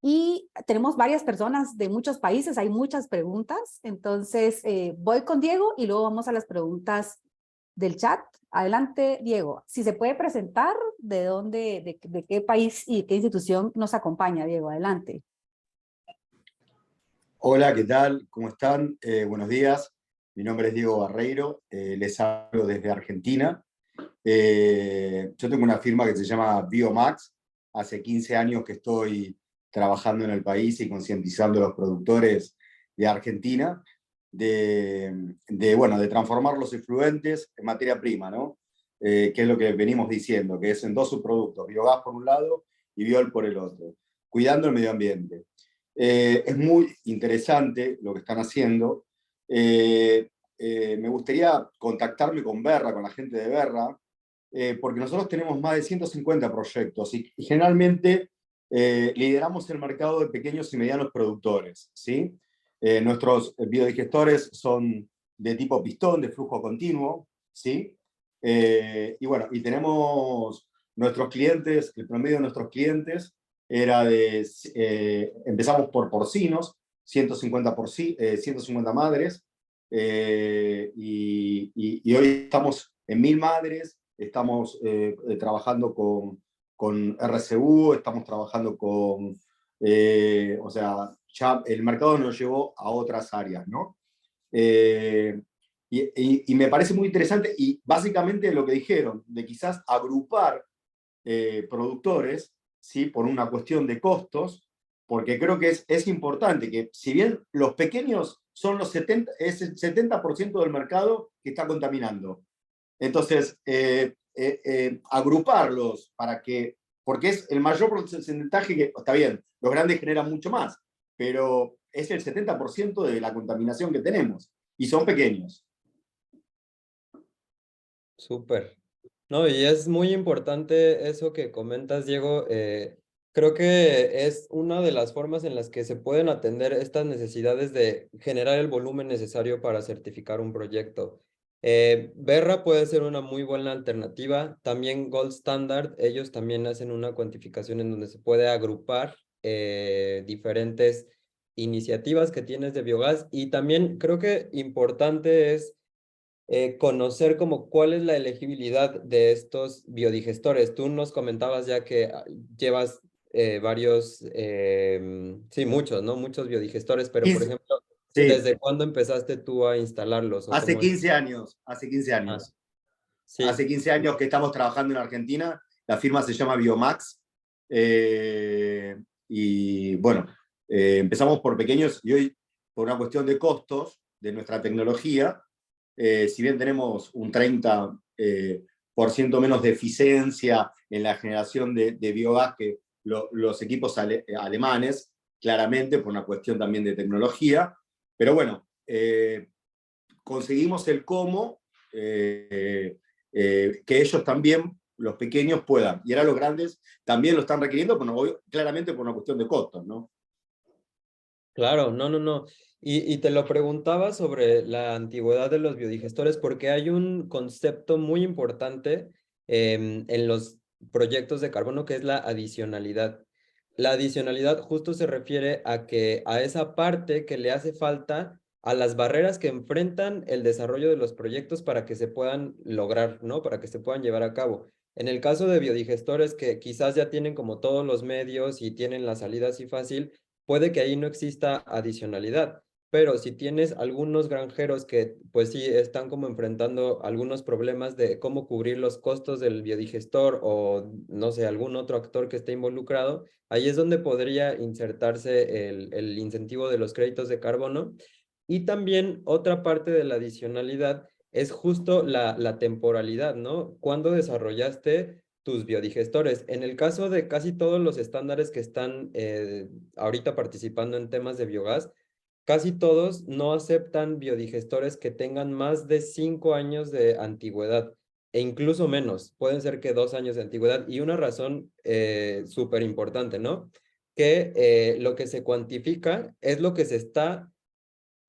Y tenemos varias personas de muchos países, hay muchas preguntas, entonces voy con Diego y luego vamos a las preguntas del chat. Adelante, Diego. Si se puede presentar, ¿de dónde, de qué país y qué institución nos acompaña, Diego? Adelante. Hola, ¿qué tal? ¿Cómo están? Buenos días. Mi nombre es Diego Barreiro, les hablo desde Argentina. Yo tengo una firma que se llama Biomax. Hace 15 años que estoy trabajando en el país y concientizando a los productores de Argentina bueno, de transformar los efluentes en materia prima, ¿no? Que es lo que venimos diciendo, que es en dos subproductos, biogás por un lado y biol por el otro, cuidando el medio ambiente. Es muy interesante lo que están haciendo. Me gustaría contactarme con Berra, con la gente de Berra, porque nosotros tenemos más de 150 proyectos y generalmente lideramos el mercado de pequeños y medianos productores, ¿sí? Nuestros biodigestores son de tipo pistón, de flujo continuo, ¿sí? Y bueno, y tenemos nuestros clientes, el promedio de nuestros clientes era empezamos por porcinos, 150 madres, y hoy estamos en 1000 madres, estamos trabajando con RCU, estamos trabajando o sea, ya el mercado nos llevó a otras áreas, ¿no? Y me parece muy interesante, y básicamente lo que dijeron, de quizás agrupar productores, ¿sí? Por una cuestión de costos, porque creo que es importante que, si bien los pequeños son es el 70% del mercado que está contaminando. Entonces, agruparlos porque es el mayor porcentaje que, está bien, los grandes generan mucho más, pero es el 70% de la contaminación que tenemos, y son pequeños. Súper. No, y es muy importante eso que comentas, Diego. Creo que es una de las formas en las que se pueden atender estas necesidades de generar el volumen necesario para certificar un proyecto. Verra puede ser una muy buena alternativa. También Gold Standard, ellos también hacen una cuantificación en donde se puede agrupar diferentes iniciativas que tienes de biogás. Y también creo que importante es conocer como cuál es la elegibilidad de estos biodigestores. Tú nos comentabas ya que llevas varios, sí, muchos, ¿no? Muchos biodigestores, pero por 15, ejemplo, sí, ¿desde cuándo empezaste tú a instalarlos? ¿O hace cómo es? 15 años, hace 15 Ah, años. Hace sí, 15 años que estamos trabajando en Argentina, la firma se llama Biomax, y bueno, empezamos por pequeños, y hoy, por una cuestión de costos de nuestra tecnología, si bien tenemos un 30% menos de eficiencia en la generación de biogás que los equipos alemanes, claramente por una cuestión también de tecnología, pero bueno, conseguimos el cómo, que ellos también, los pequeños, puedan. Y ahora los grandes también lo están requiriendo, pero claramente por una cuestión de costos, ¿no? claro, no, no, no. Y te lo preguntaba sobre la antigüedad de los biodigestores porque hay un concepto muy importante en los proyectos de carbono que es la adicionalidad. La adicionalidad justo se refiere a esa parte que le hace falta a las barreras que enfrentan el desarrollo de los proyectos para que se puedan lograr, ¿no? Para que se puedan llevar a cabo. En el caso de biodigestores que quizás ya tienen como todos los medios y tienen la salida así fácil, puede que ahí no exista adicionalidad, pero si tienes algunos granjeros que pues sí están como enfrentando algunos problemas de cómo cubrir los costos del biodigestor o no sé, algún otro actor que esté involucrado, ahí es donde podría insertarse el incentivo de los créditos de carbono. Y también otra parte de la adicionalidad es justo la temporalidad, ¿no? ¿Cuándo desarrollaste tus biodigestores? En el caso de casi todos los estándares que están ahorita participando en temas de biogás, casi todos no aceptan biodigestores que tengan más de 5 años de antigüedad e incluso menos. Pueden ser que 2 años de antigüedad y una razón súper importante, ¿no? Que lo que se cuantifica es lo que se está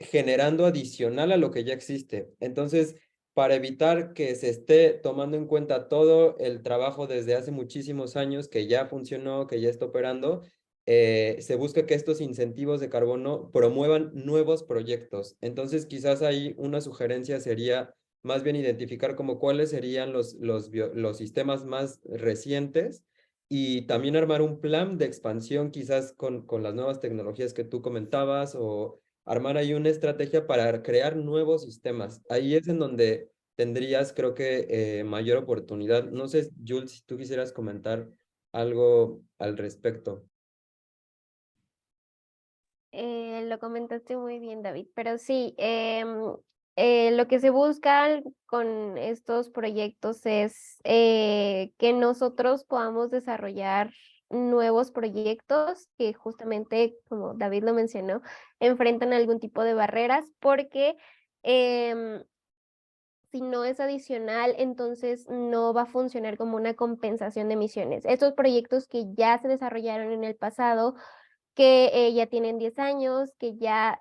generando adicional a lo que ya existe. Entonces, para evitar que se esté tomando en cuenta todo el trabajo desde hace muchísimos años que ya funcionó, que ya está operando, se busca que estos incentivos de carbono promuevan nuevos proyectos. Entonces, quizás ahí una sugerencia sería más bien identificar como cuáles serían los sistemas más recientes y también armar un plan de expansión quizás con las nuevas tecnologías que tú comentabas o armar ahí una estrategia para crear nuevos sistemas. Ahí es en donde tendrías, creo que, mayor oportunidad. No sé, Jules, si tú quisieras comentar algo al respecto. Lo comentaste muy bien, David, pero sí, lo que se busca con estos proyectos es que nosotros podamos desarrollar nuevos proyectos que justamente, como David lo mencionó, enfrentan algún tipo de barreras porque em, si no es adicional, entonces no va a funcionar como una compensación de emisiones. Estos proyectos que ya se desarrollaron en el pasado, que ya tienen 10 años, que ya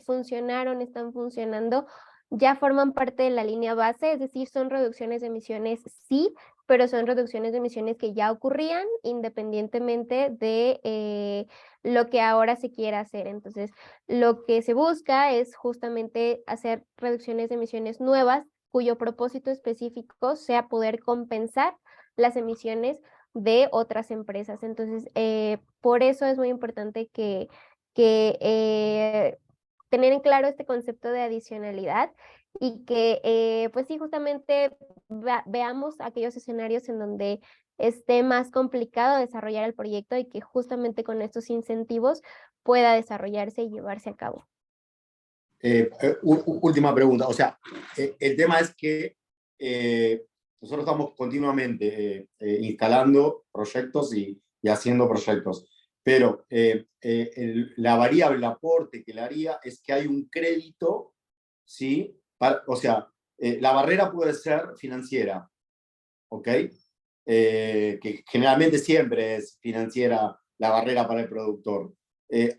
funcionaron, están funcionando, ya forman parte de la línea base, es decir, son reducciones de emisiones, sí, pero son reducciones de emisiones que ya ocurrían independientemente de lo que ahora se quiera hacer. Entonces, lo que se busca es justamente hacer reducciones de emisiones nuevas, cuyo propósito específico sea poder compensar las emisiones de otras empresas. Entonces, por eso es muy importante que tener en claro este concepto de adicionalidad y que, pues sí, justamente veamos aquellos escenarios en donde esté más complicado desarrollar el proyecto y que justamente con estos incentivos pueda desarrollarse y llevarse a cabo. Última pregunta, o sea, el tema es que nosotros estamos continuamente instalando proyectos y haciendo proyectos, pero la variable, el aporte que le haría es que hay un crédito, ¿sí? O sea, la barrera puede ser financiera, ¿ok? Que generalmente siempre es financiera la barrera para el productor.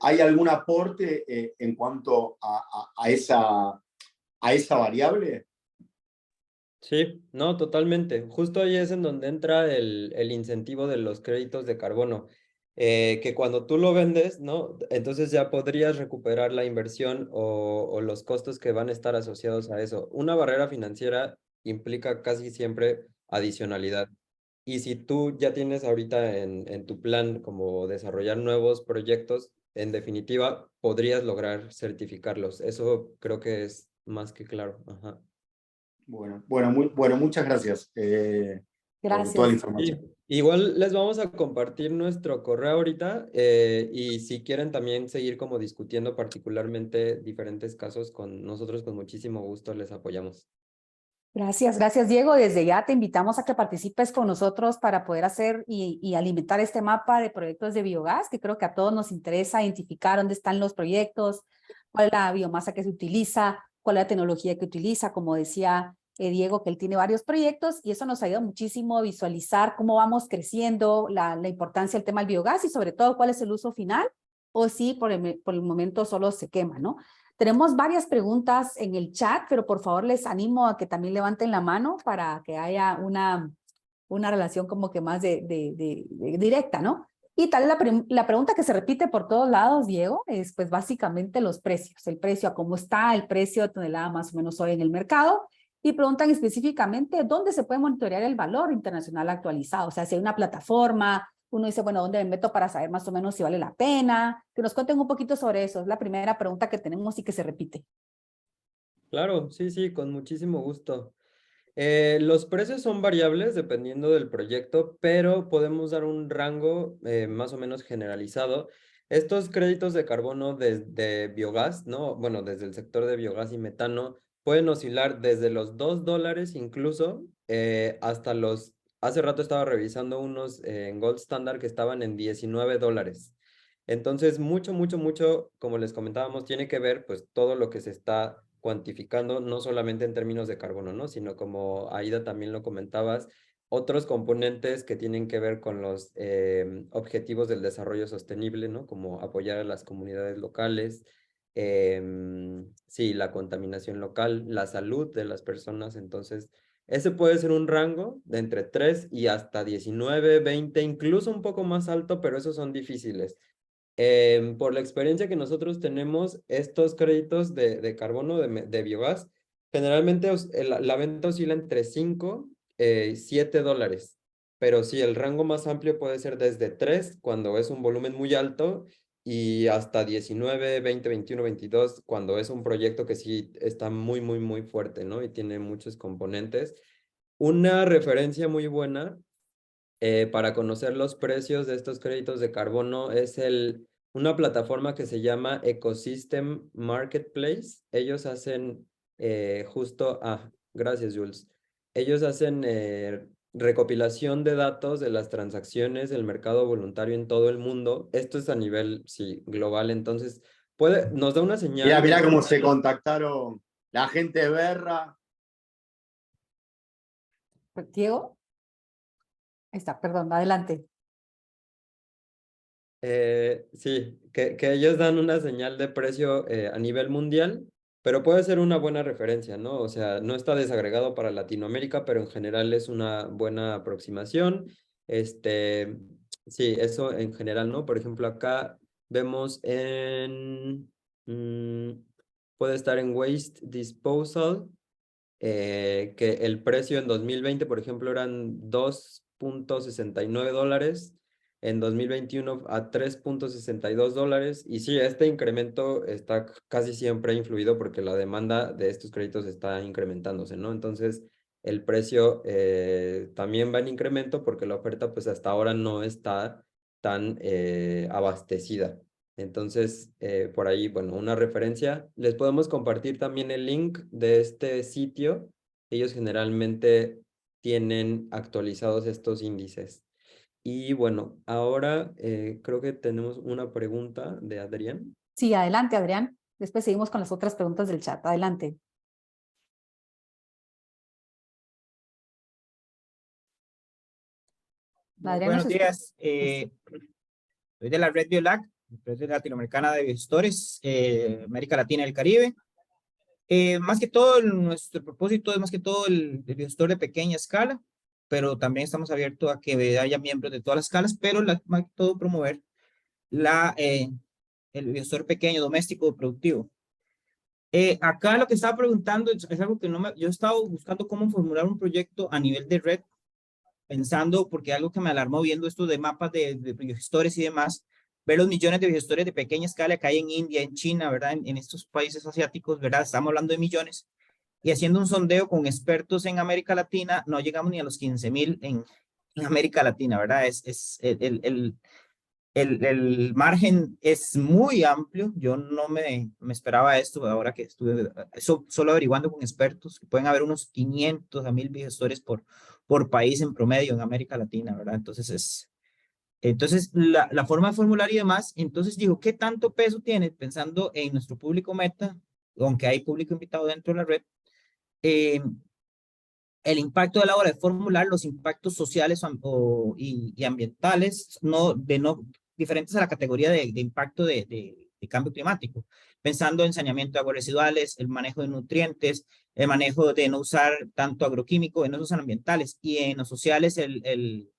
¿Hay algún aporte en cuanto a esa variable? Sí, no, totalmente. Justo ahí es en donde entra el incentivo de los créditos de carbono, que cuando tú lo vendes, ¿no? Entonces ya podrías recuperar la inversión o los costos que van a estar asociados a eso. Una barrera financiera implica casi siempre adicionalidad. Y si tú ya tienes ahorita en tu plan como desarrollar nuevos proyectos, en definitiva, podrías lograr certificarlos. Eso creo que es más que claro. Ajá. Bueno, muchas gracias por toda la Gracias. información. Sí, igual les vamos a compartir nuestro correo ahorita y si quieren también seguir como discutiendo particularmente diferentes casos con nosotros, con muchísimo gusto les apoyamos. Gracias, Diego. Desde ya te invitamos a que participes con nosotros para poder hacer y alimentar este mapa de proyectos de biogás, que creo que a todos nos interesa identificar dónde están los proyectos, cuál es la biomasa que se utiliza, cuál es la tecnología que utiliza, como decía Diego, que él tiene varios proyectos y eso nos ayuda muchísimo a visualizar cómo vamos creciendo, la importancia del tema del biogás y sobre todo cuál es el uso final o si por el momento solo se quema, ¿no? Tenemos varias preguntas en el chat, pero por favor les animo a que también levanten la mano para que haya una relación como que más directa, ¿no? Y tal la pregunta que se repite por todos lados, Diego, es pues básicamente los precios, el precio a cómo está, el precio de tonelada más o menos hoy en el mercado, y preguntan específicamente dónde se puede monitorear el valor internacional actualizado, o sea, si hay una plataforma, uno dice, bueno, ¿dónde me meto para saber más o menos si vale la pena? Que nos cuenten un poquito sobre eso. Es la primera pregunta que tenemos y que se repite. Claro, sí, sí, con muchísimo gusto. Los precios son variables dependiendo del proyecto, pero podemos dar un rango más o menos generalizado. Estos créditos de carbono de biogás, ¿no? Bueno, desde el sector de biogás y metano, pueden oscilar desde los $2 incluso hasta los... Hace rato estaba revisando unos en Gold Standard que estaban en $19. Entonces, mucho, como les comentábamos, tiene que ver pues todo lo que se está cuantificando, no solamente en términos de carbono, ¿no? Sino como Aida también lo comentabas, otros componentes que tienen que ver con los objetivos del desarrollo sostenible, ¿no? Como apoyar a las comunidades locales, sí, la contaminación local, la salud de las personas, entonces... Ese puede ser un rango de entre 3 y hasta 19, 20, incluso un poco más alto, pero esos son difíciles. Por la experiencia que nosotros tenemos, estos créditos de carbono de biogás, generalmente la venta oscila entre 5 y $7. Pero sí, el rango más amplio puede ser desde 3 cuando es un volumen muy alto y hasta 19, 20, 21, 22 cuando es un proyecto que sí está muy fuerte, ¿no? Y tiene muchos componentes. Una referencia muy buena para conocer los precios de estos créditos de carbono es una plataforma que se llama Ecosystem Marketplace. Ellos hacen gracias Jules. Ellos hacen recopilación de datos de las transacciones del mercado voluntario en todo el mundo. Esto es a nivel, sí, global. Entonces, nos da una señal. Mirá cómo se contactaron la gente de Berra Diego. Ahí está, perdón, adelante. Sí, que ellos dan una señal de precio a nivel mundial, pero puede ser una buena referencia, ¿no? O sea, no está desagregado para Latinoamérica, pero en general es una buena aproximación. Sí, eso en general, ¿no? Por ejemplo, acá vemos mm, puede estar en Waste Disposal, que el precio en 2020, por ejemplo, eran $2.69, en 2021 a $3.62, y sí, este incremento está casi siempre influido porque la demanda de estos créditos está incrementándose, ¿no? Entonces, el precio también va en incremento porque la oferta pues hasta ahora no está tan abastecida. Entonces, por ahí, bueno, una referencia. Les podemos compartir también el link de este sitio. Ellos generalmente tienen actualizados estos índices. Y bueno, ahora creo que tenemos una pregunta de Adrián. Sí, adelante, Adrián. Después seguimos con las otras preguntas del chat. Adelante. Adrián, Buenos ¿nos días. escucha? Soy de la Red BioLab, Red Latinoamericana de Biogestores, América Latina y el Caribe. Más que todo, nuestro propósito es más que todo el biogestor de pequeña escala, pero también estamos abiertos a que haya miembros de todas las escalas, pero más que todo promover el biogestor pequeño, doméstico, productivo. Acá lo que estaba preguntando es algo que yo he estado buscando cómo formular un proyecto a nivel de red, pensando, porque algo que me alarmó viendo esto de mapas de biogestores y demás, ver los millones de biogestores de pequeña escala que hay en India, en China, ¿verdad? En estos países asiáticos, ¿verdad? Estamos hablando de millones. Y haciendo un sondeo con expertos en América Latina, no llegamos ni a los 15,000 en América Latina, ¿verdad? El margen es muy amplio. Yo no me esperaba esto ahora que estuve solo averiguando con expertos, que pueden haber unos 500 a 1,000 gestores por país en promedio en América Latina, ¿verdad? Entonces la forma de formular y demás, entonces digo, ¿qué tanto peso tiene pensando en nuestro público meta, aunque hay público invitado dentro de la red? El impacto de la hora de formular los impactos sociales y ambientales diferentes a la categoría de impacto de cambio climático, pensando en saneamiento de aguas residuales, el manejo de nutrientes, el manejo de no usar tanto agroquímico en usos ambientales, y en los sociales el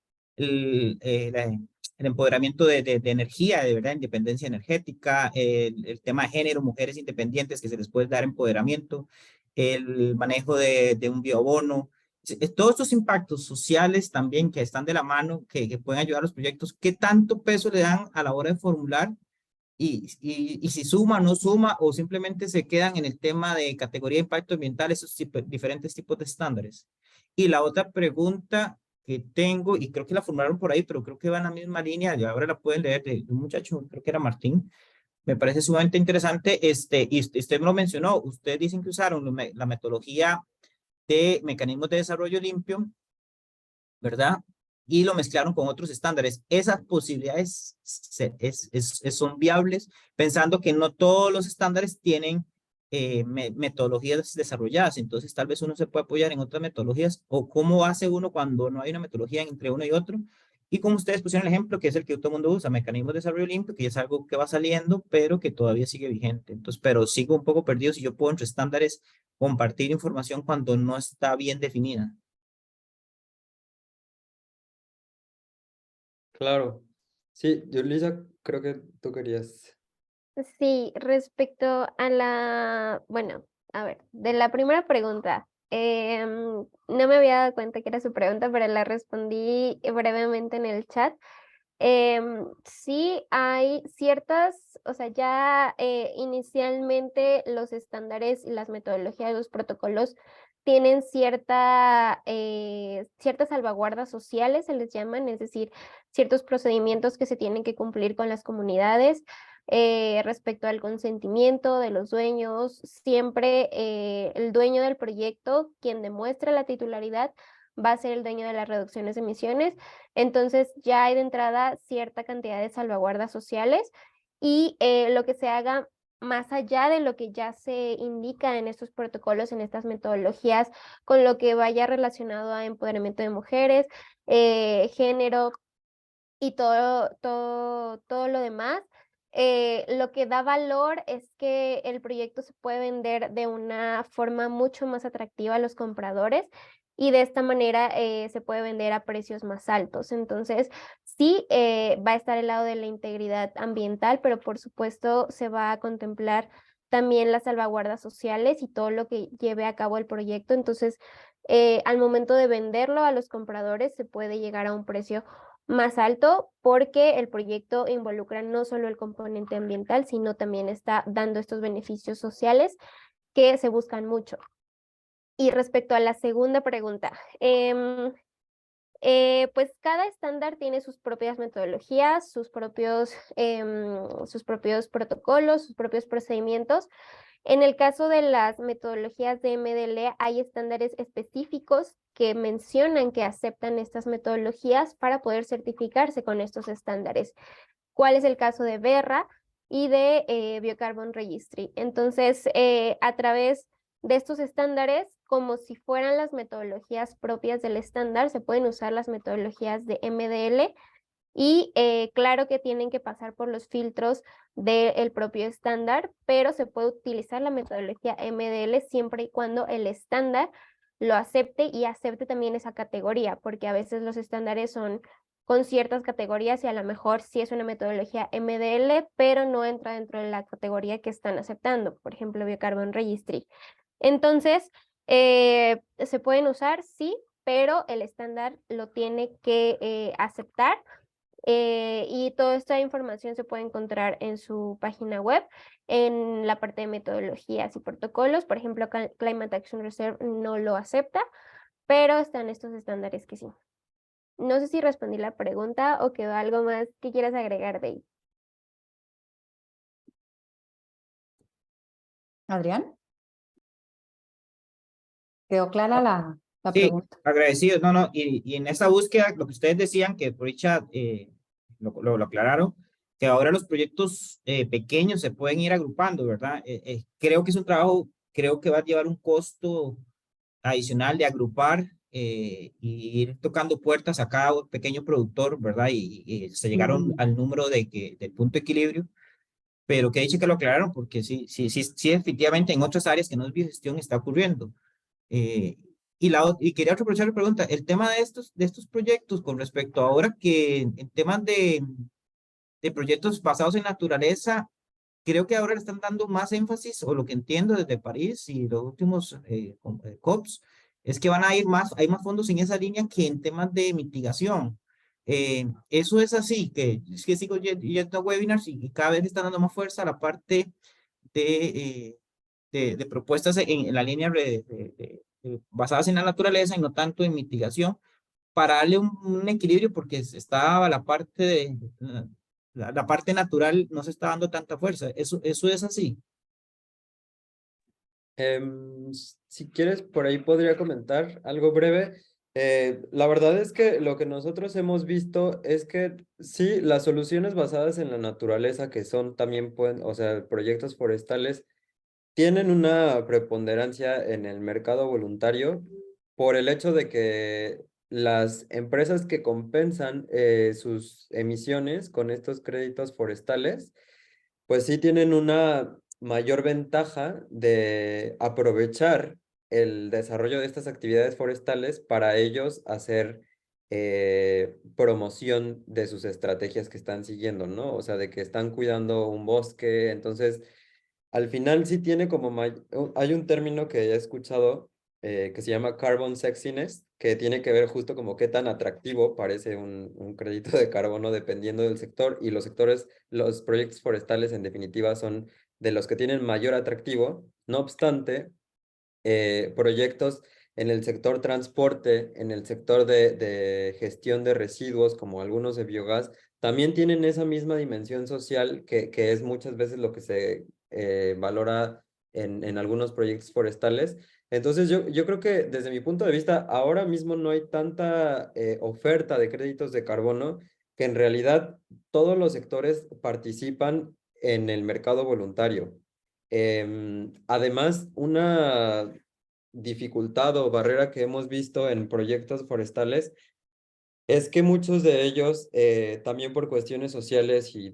empoderamiento de energía, de verdad, independencia energética, el tema de género, mujeres independientes que se les puede dar empoderamiento, el manejo de un biobono. Todos estos impactos sociales también que están de la mano, que pueden ayudar a los proyectos, ¿qué tanto peso le dan a la hora de formular? Y si suma, no suma, o simplemente se quedan en el tema de categoría de impacto ambiental, esos diferentes tipos de estándares. Y la otra pregunta que tengo, y creo que la formularon por ahí, pero creo que va en la misma línea, y ahora la pueden leer, de un muchacho, creo que era Martín, me parece sumamente interesante, y usted me lo mencionó, ustedes dicen que usaron la metodología de mecanismos de desarrollo limpio, ¿verdad? Y lo mezclaron con otros estándares. Esas posibilidades son viables, pensando que no todos los estándares tienen metodologías desarrolladas. Entonces, tal vez uno se puede apoyar en otras metodologías, o cómo hace uno cuando no hay una metodología entre uno y otro. Y como ustedes pusieron el ejemplo, que es el que todo el mundo usa, mecanismos de desarrollo limpio, que ya es algo que va saliendo, pero que todavía sigue vigente. Entonces, pero sigo un poco perdido si yo puedo entre estándares compartir información cuando no está bien definida. Claro. Sí, Yulisa, creo que tú querías. Sí, respecto a bueno, a ver, de la primera pregunta, no me había dado cuenta que era su pregunta, pero la respondí brevemente en el chat. Sí hay ciertas, o sea, ya inicialmente los estándares y las metodologías, los protocolos tienen ciertas salvaguardas sociales, se les llaman, es decir, ciertos procedimientos que se tienen que cumplir con las comunidades. Respecto al consentimiento de los dueños, siempre el dueño del proyecto, quien demuestra la titularidad, va a ser el dueño de las reducciones de emisiones. Entonces ya hay de entrada cierta cantidad de salvaguardas sociales, y lo que se haga más allá de lo que ya se indica en estos protocolos, en estas metodologías, con lo que vaya relacionado a empoderamiento de mujeres, género y todo lo demás. Lo que da valor es que el proyecto se puede vender de una forma mucho más atractiva a los compradores y de esta manera se puede vender a precios más altos. Entonces, sí, va a estar el lado de la integridad ambiental, pero por supuesto se va a contemplar también las salvaguardas sociales y todo lo que lleve a cabo el proyecto. Entonces, al momento de venderlo a los compradores se puede llegar a un precio más alto porque el proyecto involucra no solo el componente ambiental, sino también está dando estos beneficios sociales que se buscan mucho. Y respecto a la segunda pregunta, pues cada estándar tiene sus propias metodologías, sus propios protocolos, sus propios procedimientos. En el caso de las metodologías de MDL, hay estándares específicos que mencionan que aceptan estas metodologías para poder certificarse con estos estándares. ¿Cuál es el caso de BERRA y de Biocarbon Registry? Entonces, a través de estos estándares, como si fueran las metodologías propias del estándar, se pueden usar las metodologías de MDL y claro que tienen que pasar por los filtros del propio estándar, pero se puede utilizar la metodología MDL siempre y cuando el estándar lo acepte y acepte también esa categoría, porque a veces los estándares son con ciertas categorías y a lo mejor sí es una metodología MDL, pero no entra dentro de la categoría que están aceptando, por ejemplo, Biocarbon Registry. Entonces, se pueden usar, sí, pero el estándar lo tiene que aceptar. Y toda esta información se puede encontrar en su página web, en la parte de metodologías y protocolos. Por ejemplo, Climate Action Reserve no lo acepta, pero están estos estándares que sí. No sé si respondí la pregunta o quedó algo más que quieras agregar, Dave. Adrián, ¿quedó clara la Sí, pregunta? agradecido. No, no, y en esa búsqueda, lo que ustedes decían, que por dicha lo aclararon, que ahora los proyectos pequeños se pueden ir agrupando, ¿verdad? Creo que es un trabajo, creo que va a llevar un costo adicional de agrupar y ir tocando puertas a cada pequeño productor, ¿verdad? Y se llegaron al número del punto de equilibrio, pero que dice que lo aclararon, porque sí, sí, sí, sí, efectivamente en otras áreas que no es biogestión está ocurriendo. Eh, y quería aprovechar la pregunta, el tema de estos proyectos con respecto a ahora que en temas de proyectos basados en naturaleza, creo que ahora le están dando más énfasis, o lo que entiendo desde París y los últimos COPs, es que van a ir más, hay más fondos en esa línea que en temas de mitigación. Eso es así, que es que sigo yendo a webinars y cada vez le están dando más fuerza a la parte de propuestas en la línea basadas en la naturaleza y no tanto en mitigación, para darle un equilibrio, porque estaba la parte la parte natural no se está dando tanta fuerza. Eso es así. Si quieres, por ahí podría comentar algo breve. La verdad es que lo que nosotros hemos visto es que sí, las soluciones basadas en la naturaleza, que son también, pueden, o sea, proyectos forestales, tienen una preponderancia en el mercado voluntario por el hecho de que las empresas que compensan sus emisiones con estos créditos forestales, pues sí tienen una mayor ventaja de aprovechar el desarrollo de estas actividades forestales para ellos hacer promoción de sus estrategias que están siguiendo, ¿no? O sea, de que están cuidando un bosque, entonces al final sí tiene como, hay un término que he escuchado que se llama carbon sexiness, que tiene que ver justo como qué tan atractivo parece un crédito de carbono dependiendo del sector, y los sectores, los proyectos forestales en definitiva son de los que tienen mayor atractivo. No obstante, proyectos en el sector transporte, en el sector de gestión de residuos, como algunos de biogás, también tienen esa misma dimensión social que es muchas veces lo que se valora en algunos proyectos forestales. Entonces yo creo que desde mi punto de vista, ahora mismo no hay tanta oferta de créditos de carbono, que en realidad todos los sectores participan en el mercado voluntario. Además, una dificultad o barrera que hemos visto en proyectos forestales es que muchos de ellos, también por cuestiones sociales y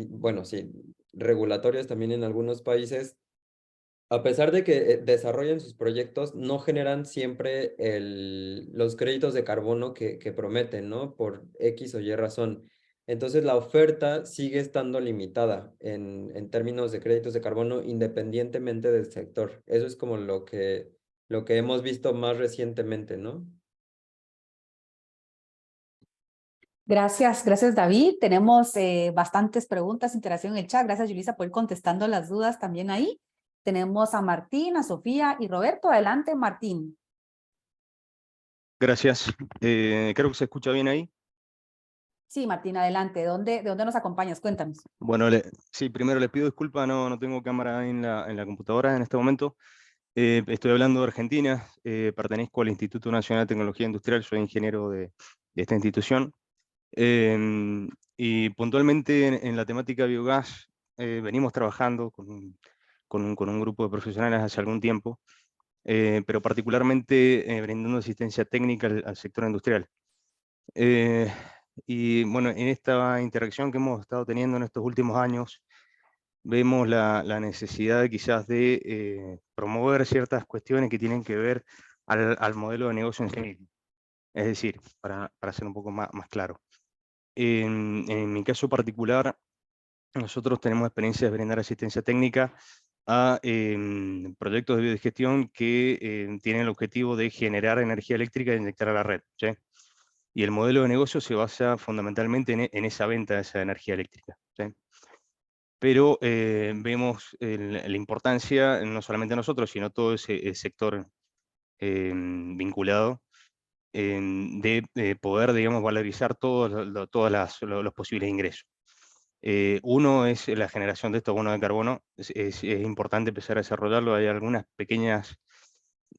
bueno, sí, regulatorias también en algunos países, a pesar de que desarrollan sus proyectos, no generan siempre los créditos de carbono que prometen, ¿no? Por X o Y razón. Entonces, la oferta sigue estando limitada en términos de créditos de carbono independientemente del sector. Eso es como lo que hemos visto más recientemente, ¿no? Gracias, gracias David. Tenemos bastantes preguntas, interacción en el chat. Gracias Yulisa por ir contestando las dudas también ahí. Tenemos a Martín, a Sofía y Roberto. Adelante, Martín. Gracias. Creo que se escucha bien ahí. Sí, Martín, adelante. ¿De dónde nos acompañas? Cuéntanos. Bueno, sí, primero les pido disculpas, no tengo cámara en la computadora en este momento. Estoy hablando de Argentina, pertenezco al Instituto Nacional de Tecnología Industrial, soy ingeniero de esta institución. Y puntualmente en la temática biogás venimos trabajando con un grupo de profesionales hace algún tiempo, pero particularmente brindando asistencia técnica al sector industrial. Y bueno, en esta interacción que hemos estado teniendo en estos últimos años, vemos la necesidad quizás de promover ciertas cuestiones que tienen que ver al modelo de negocio en sí mismo. Es decir, para ser un poco más claro. En mi caso particular, nosotros tenemos experiencia de brindar asistencia técnica a proyectos de biodigestión que tienen el objetivo de generar energía eléctrica e inyectar a la red, ¿sí? Y el modelo de negocio se basa fundamentalmente en esa venta de esa energía eléctrica, ¿sí? Pero vemos la importancia, no solamente nosotros, sino todo ese sector vinculado, de poder, digamos, valorizar todos los posibles ingresos. Uno es la generación de estos bonos de carbono. Es importante empezar a desarrollarlo. Hay algunas pequeñas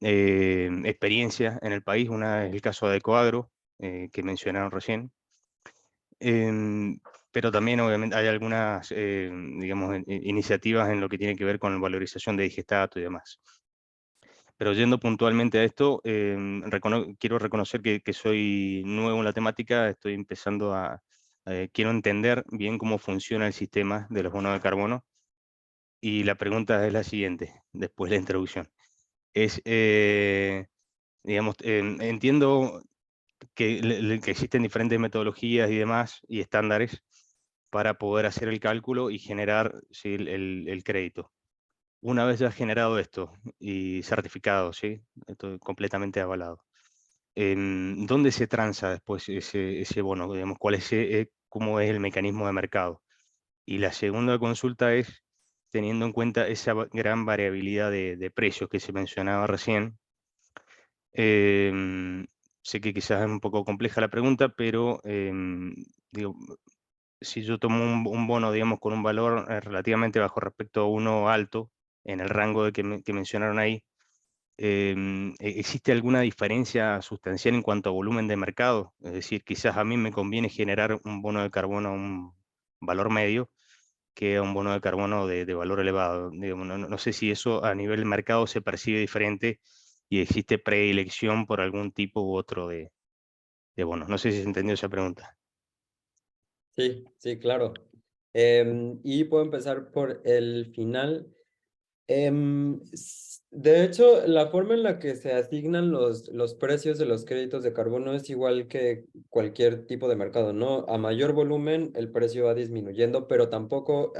experiencias en el país. Una es el caso de Ecoagro, que mencionaron recién. Pero también, obviamente, hay algunas digamos, iniciativas en lo que tiene que ver con la valorización de digestato y demás. Pero yendo puntualmente a esto, quiero reconocer que soy nuevo en la temática, estoy empezando quiero entender bien cómo funciona el sistema de los bonos de carbono. Y la pregunta es la siguiente, después de la introducción. Digamos, entiendo que existen diferentes metodologías y demás, y estándares, para poder hacer el cálculo y generar, ¿sí?, el crédito. Una vez ya generado esto y certificado, ¿sí?, esto completamente avalado, ¿dónde se transa después ese bono? Digamos, ¿cómo es el mecanismo de mercado? Y la segunda consulta es, teniendo en cuenta esa gran variabilidad de precios que se mencionaba recién, sé que quizás es un poco compleja la pregunta, pero digo, si yo tomo un bono, digamos, con un valor relativamente bajo respecto a uno alto, en el rango que mencionaron ahí, ¿existe alguna diferencia sustancial en cuanto a volumen de mercado? Es decir, quizás a mí me conviene generar un bono de carbono a un valor medio que a un bono de carbono de valor elevado. Digamos, no sé si eso a nivel mercado se percibe diferente y existe predilección por algún tipo u otro de bonos. No sé si se entendió esa pregunta. Sí, sí, claro. Y puedo empezar por el final. De hecho, la forma en la que se asignan los precios de los créditos de carbono es igual que cualquier tipo de mercado, ¿no? A mayor volumen, el precio va disminuyendo, pero tampoco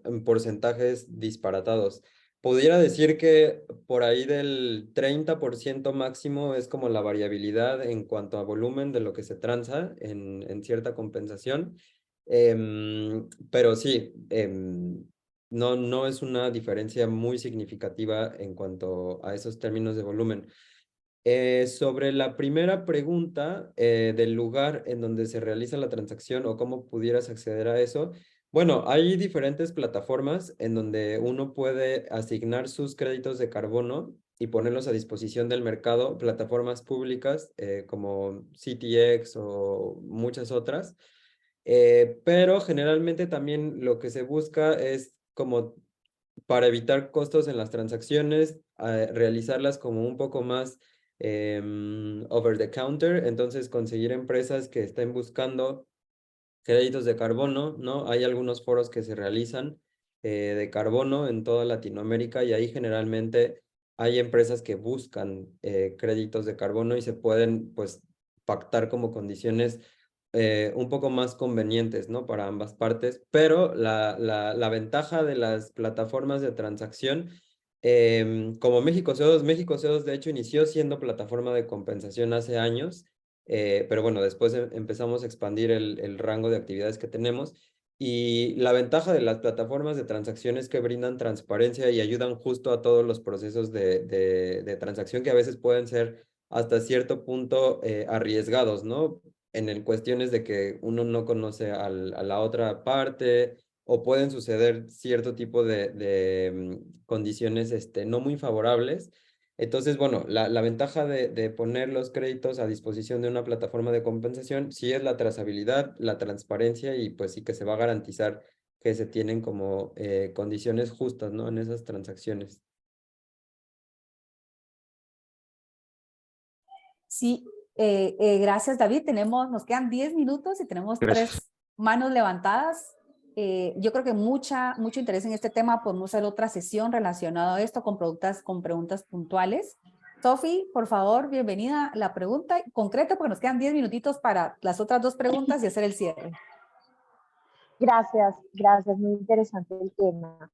en porcentajes disparatados. Pudiera decir que por ahí del 30% máximo es como la variabilidad en cuanto a volumen de lo que se transa en cierta compensación. Pero sí, no es una diferencia muy significativa en cuanto a esos términos de volumen. Sobre la primera pregunta del lugar en donde se realiza la transacción o cómo pudieras acceder a eso, bueno, hay diferentes plataformas en donde uno puede asignar sus créditos de carbono y ponerlos a disposición del mercado, plataformas públicas como CTX o muchas otras. Pero generalmente también lo que se busca es como para evitar costos en las transacciones, realizarlas como un poco más over the counter, entonces conseguir empresas que estén buscando créditos de carbono, ¿no? Hay algunos foros que se realizan de carbono en toda Latinoamérica y ahí generalmente hay empresas que buscan créditos de carbono y se pueden, pues, pactar como condiciones un poco más convenientes, ¿no? Para ambas partes, pero la ventaja de las plataformas de transacción, como México CO2 de hecho inició siendo plataforma de compensación hace años, pero bueno, después empezamos a expandir el rango de actividades que tenemos y la ventaja de las plataformas de transacción es que brindan transparencia y ayudan justo a todos los procesos de transacción que a veces pueden ser hasta cierto punto arriesgados, ¿no? En cuestiones de que uno no conoce a la otra parte o pueden suceder cierto tipo de condiciones no muy favorables. Entonces, bueno, la ventaja de poner los créditos a disposición de una plataforma de compensación sí es la trazabilidad, la transparencia y pues sí que se va a garantizar que se tienen como condiciones justas, ¿no? En esas transacciones. Sí, gracias David. Nos quedan 10 minutos y tenemos Gracias. 3 manos levantadas. Yo creo que mucho interés en este tema. Podemos hacer otra sesión relacionada a esto con preguntas puntuales. Sofi, por favor, bienvenida. La pregunta concreta, porque nos quedan 10 minutitos para las otras 2 preguntas y hacer el cierre. Gracias, muy interesante el tema.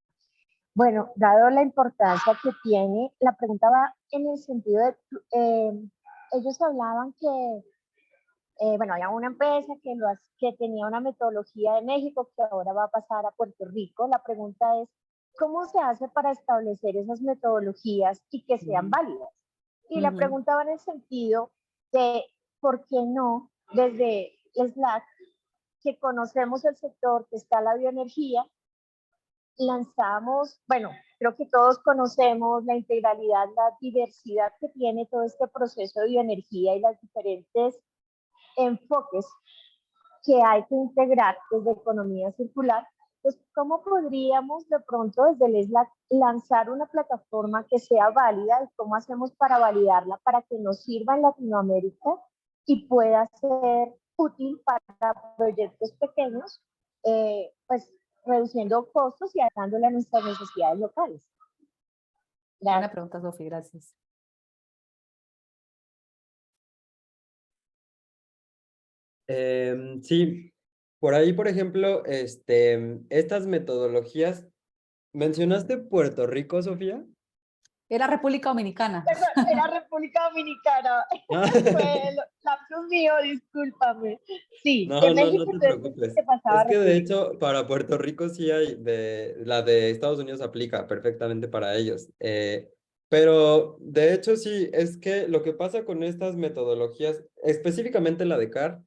Bueno, dado la importancia que tiene, la pregunta va en el sentido de, ellos hablaban que, bueno, había una empresa que tenía una metodología de México que ahora va a pasar a Puerto Rico. La pregunta es, ¿cómo se hace para establecer esas metodologías y que sean válidas? Y la pregunta va en el sentido de, ¿por qué no desde Slack, que conocemos el sector, que está la bioenergía, lanzamos, bueno, creo que todos conocemos la integralidad, la diversidad que tiene todo este proceso de bioenergía y las diferentes enfoques que hay que integrar desde economía circular? Pues, ¿cómo podríamos de pronto desde el Slack lanzar una plataforma que sea válida y cómo hacemos para validarla para que nos sirva en Latinoamérica y pueda ser útil para proyectos pequeños, pues reduciendo costos y adaptándole a nuestras necesidades locales? Buena pregunta, Sofía, gracias. Sí, por ahí, por ejemplo, estas metodologías, ¿mencionaste Puerto Rico, Sofía? Era República Dominicana. Era República Dominicana. Fue el lapsus mío, discúlpame. Sí, No, de no México te preocupes. se pasaba Es que de República. hecho para Puerto Rico sí hay, la de Estados Unidos aplica perfectamente para ellos. Pero de hecho sí, es que lo que pasa con estas metodologías, específicamente la de CAR,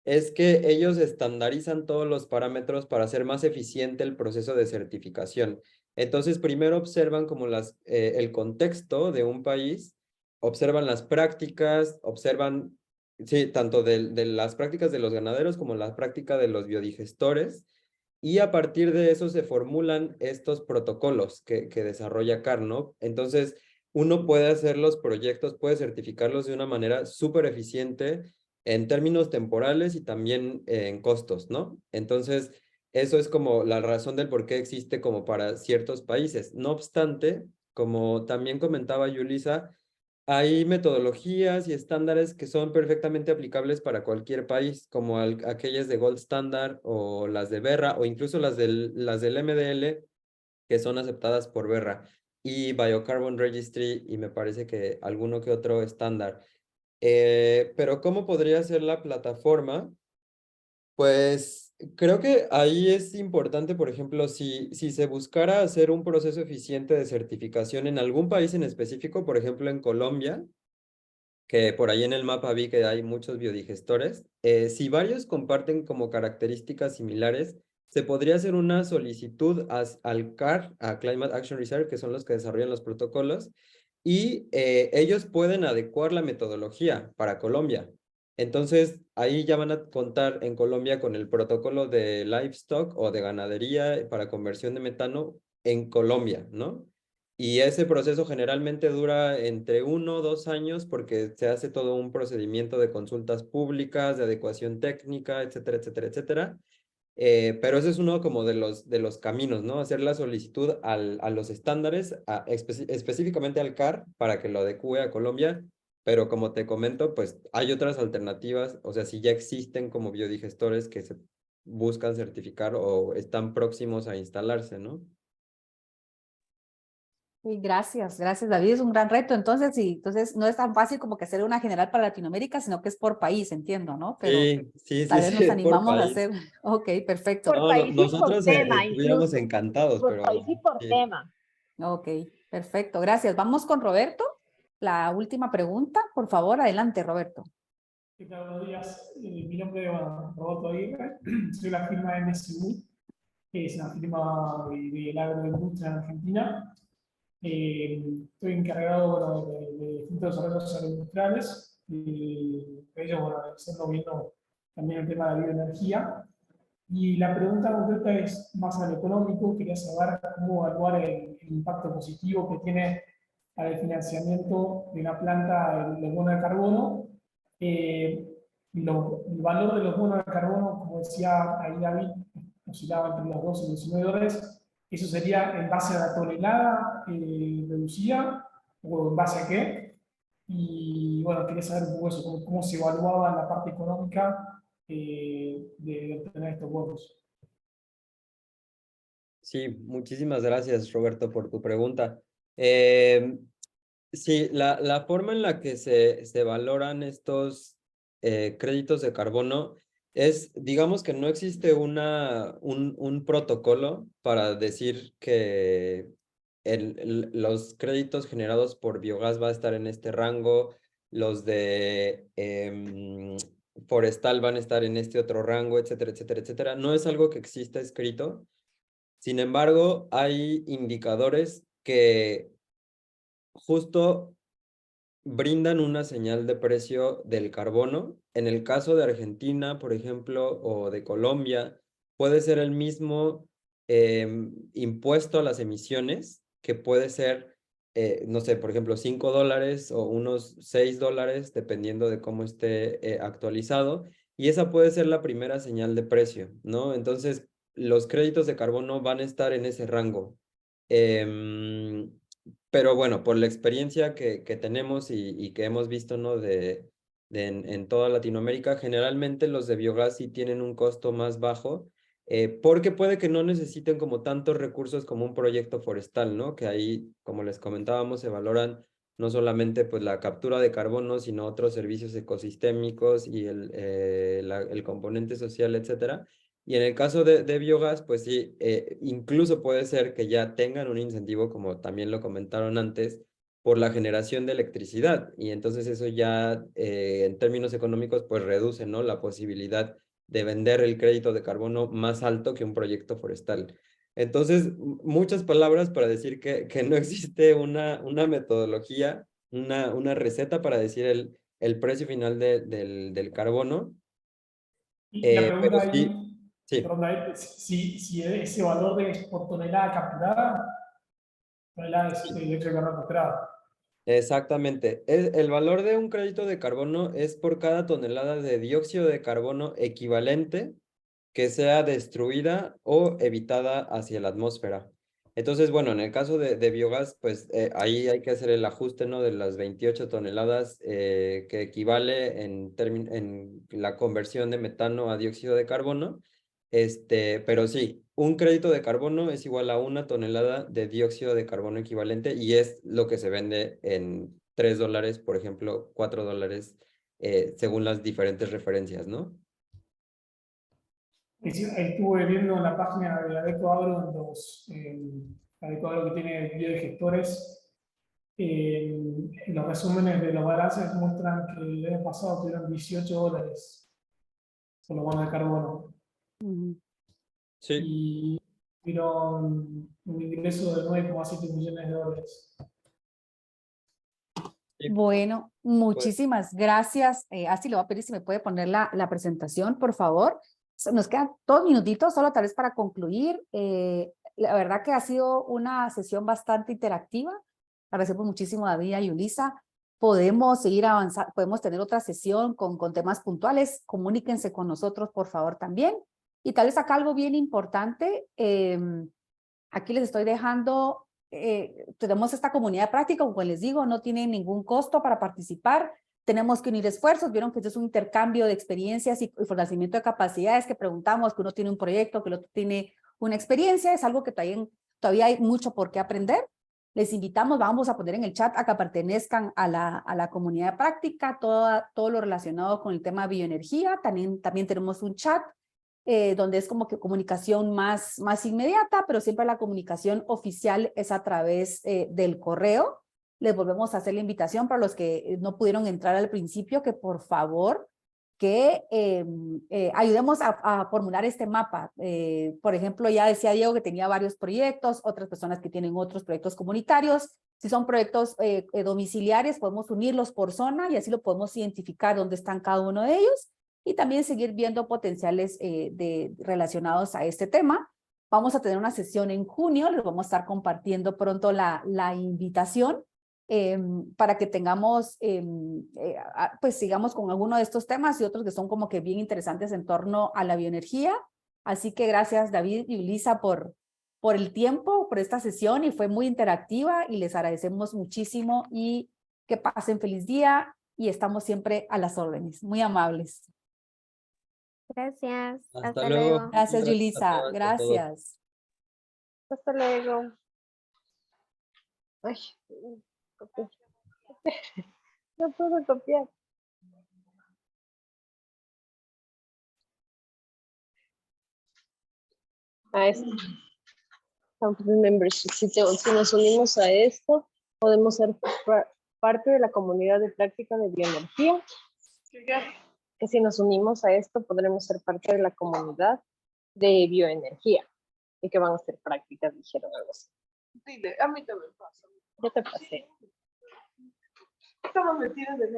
es que ellos estandarizan todos los parámetros para hacer más eficiente el proceso de certificación. Entonces primero observan como el contexto de un país, observan las prácticas, observan. Sí, tanto de las prácticas de los ganaderos como la práctica de los biodigestores. Y a partir de eso se formulan estos protocolos que desarrolla CAR, ¿no? Entonces, uno puede hacer los proyectos, puede certificarlos de una manera súper eficiente en términos temporales y también en costos, ¿no? Entonces, eso es como la razón del por qué existe como para ciertos países. No obstante, como también comentaba Yulisa, hay metodologías y estándares que son perfectamente aplicables para cualquier país, como aquellas de Gold Standard o las de Verra o incluso las del MDL que son aceptadas por Verra y Biocarbon Registry y me parece que alguno que otro estándar. Pero ¿cómo podría ser la plataforma? Pues creo que ahí es importante, por ejemplo, si se buscara hacer un proceso eficiente de certificación en algún país en específico, por ejemplo en Colombia, que por ahí en el mapa vi que hay muchos biodigestores. Si varios comparten como características similares, se podría hacer una solicitud al CAR, a Climate Action Reserve, que son los que desarrollan los protocolos, y ellos pueden adecuar la metodología para Colombia. Entonces, ahí ya van a contar en Colombia con el protocolo de livestock o de ganadería para conversión de metano en Colombia, ¿no? Y ese proceso generalmente dura entre 1 o 2 años porque se hace todo un procedimiento de consultas públicas, de adecuación técnica, etcétera, etcétera, etcétera. Pero ese es uno como de los caminos, ¿no? Hacer la solicitud a los estándares, específicamente al CAR, para que lo adecue a Colombia. Pero como te comento, pues hay otras alternativas, o sea, si ya existen como biodigestores que se buscan certificar o están próximos a instalarse, ¿no? Sí, gracias, gracias David, es un gran reto. Entonces, sí, entonces no es tan fácil como que hacer una general para Latinoamérica, sino que es por país, entiendo, ¿no? Pero Sí, tal vez nos es por animamos a país. hacer. Ok, perfecto. Por No, país y por nosotros tema, estuviéramos incluso. encantados, Por pero país y por sí. tema. Ok, perfecto, gracias. Vamos con Roberto. La última pregunta, por favor, adelante, Roberto. ¿Qué tal? Buenos días. Mi nombre es Roberto Aguirre. Soy la firma MSU, que es una firma de la agroindustria en Argentina. Estoy encargado de distintos desarrollos agroindustriales. De ellos, estando viendo también el tema de la bioenergía. Y la pregunta concreta es más al económico. Quería saber cómo evaluar el impacto positivo que tiene para el financiamiento de una planta de bono de carbono. El valor de los bonos de carbono, como decía ahí David, oscilaba entre los 12 y los $19. ¿Eso sería en base a la tonelada reducida o en base a qué? Y bueno, quería saber un poco eso, cómo se evaluaba la parte económica de obtener estos bonos. Sí, muchísimas gracias, Roberto, por tu pregunta. Sí, la forma en la que se valoran estos créditos de carbono es, digamos que no existe un protocolo para decir que los créditos generados por biogás va a estar en este rango, los de forestal van a estar en este otro rango, etcétera, etcétera, etcétera. No es algo que exista escrito. Sin embargo, hay indicadores que justo brindan una señal de precio del carbono. En el caso de Argentina, por ejemplo, o de Colombia, puede ser el mismo impuesto a las emisiones, que puede ser, no sé, por ejemplo, $5 o unos $6, dependiendo de cómo esté actualizado. Y esa puede ser la primera señal de precio, ¿no? Entonces, los créditos de carbono van a estar en ese rango. Pero bueno, por la experiencia que tenemos y que hemos visto, ¿no? En toda Latinoamérica, generalmente los de biogás sí tienen un costo más bajo, porque puede que no necesiten como tantos recursos como un proyecto forestal, ¿no? Que ahí, como les comentábamos, se valoran no solamente pues la captura de carbono, sino otros servicios ecosistémicos y el componente social, etcétera. Y en el caso de biogás, pues sí, incluso puede ser que ya tengan un incentivo, como también lo comentaron antes, por la generación de electricidad. Y entonces eso ya, en términos económicos, pues reduce, ¿no? La posibilidad de vender el crédito de carbono más alto que un proyecto forestal. Entonces, muchas palabras para decir que no existe una metodología, una receta para decir el precio final del carbono. Y la Pero pregunta sí. ahí, Sí, perdón, David, si ese valor por tonelada capturada, tonelada de dióxido de carbono capturada. exactamente. El valor de un crédito de carbono es por cada tonelada de dióxido de carbono equivalente que sea destruida o evitada hacia la atmósfera. Entonces, bueno, en el caso de biogás, pues ahí hay que hacer el ajuste, ¿no? De las 28 toneladas que equivale en la conversión de metano a dióxido de carbono. Pero sí, un crédito de carbono es igual a 1 tonelada de dióxido de carbono equivalente y es lo que se vende en $3, por ejemplo, $4, según las diferentes referencias, ¿no? Es decir, estuve viendo en la página de Adecoagro, Adecoagro que tiene biodigestores, los resúmenes de los balances muestran que el año pasado tuvieron $18 por los bonos de carbono. Sí. Y tuvieron un ingreso de $9,7 millones. Sí. Bueno, muchísimas gracias. Así le voy a pedir si me puede poner la presentación, por favor. Nos quedan 2 minutitos, solo tal vez para concluir. La verdad que ha sido una sesión bastante interactiva. Agradecemos muchísimo a David y a Yulisa. Podemos seguir avanzando, podemos tener otra sesión con temas puntuales. Comuníquense con nosotros, por favor, también. Y tal vez acá algo bien importante. Aquí les estoy dejando, tenemos esta comunidad de práctica, como les digo, no tiene ningún costo para participar. Tenemos que unir esfuerzos, vieron que esto es un intercambio de experiencias y fortalecimiento de capacidades, que preguntamos, que uno tiene un proyecto, que el otro tiene una experiencia, es algo que todavía hay mucho por qué aprender. Les invitamos, vamos a poner en el chat a que pertenezcan a la comunidad de práctica, todo lo relacionado con el tema de bioenergía. También tenemos un chat donde es como que comunicación más inmediata, pero siempre la comunicación oficial es a través del correo. Les volvemos a hacer la invitación para los que no pudieron entrar al principio, que por favor que ayudemos a formular este mapa. Por ejemplo, ya decía Diego que tenía varios proyectos, otras personas que tienen otros proyectos comunitarios. Si son proyectos domiciliares, podemos unirlos por zona y así lo podemos identificar dónde están cada uno de ellos y también seguir viendo potenciales relacionados a este tema. Vamos a tener una sesión en junio, les vamos a estar compartiendo pronto la invitación. Para que tengamos, pues sigamos con alguno de estos temas y otros que son como que bien interesantes en torno a la bioenergía. Así que gracias David y Yulisa por el tiempo, por esta sesión y fue muy interactiva y les agradecemos muchísimo y que pasen feliz día y estamos siempre a las órdenes. Muy amables. Gracias. Hasta luego. Gracias A Yulisa, todas, a todos. gracias. Hasta luego. Ay, copié. No puedo copiar. A esto. Campus Membership. Si nos unimos a esto, podemos ser parte de la comunidad de práctica de bioenergía. Que si nos unimos a esto, podremos ser parte de la comunidad de bioenergía. Y que van a hacer prácticas, dijeron algo así. Dile, a mí también pasa. Ya te pasé. Estamos metidos en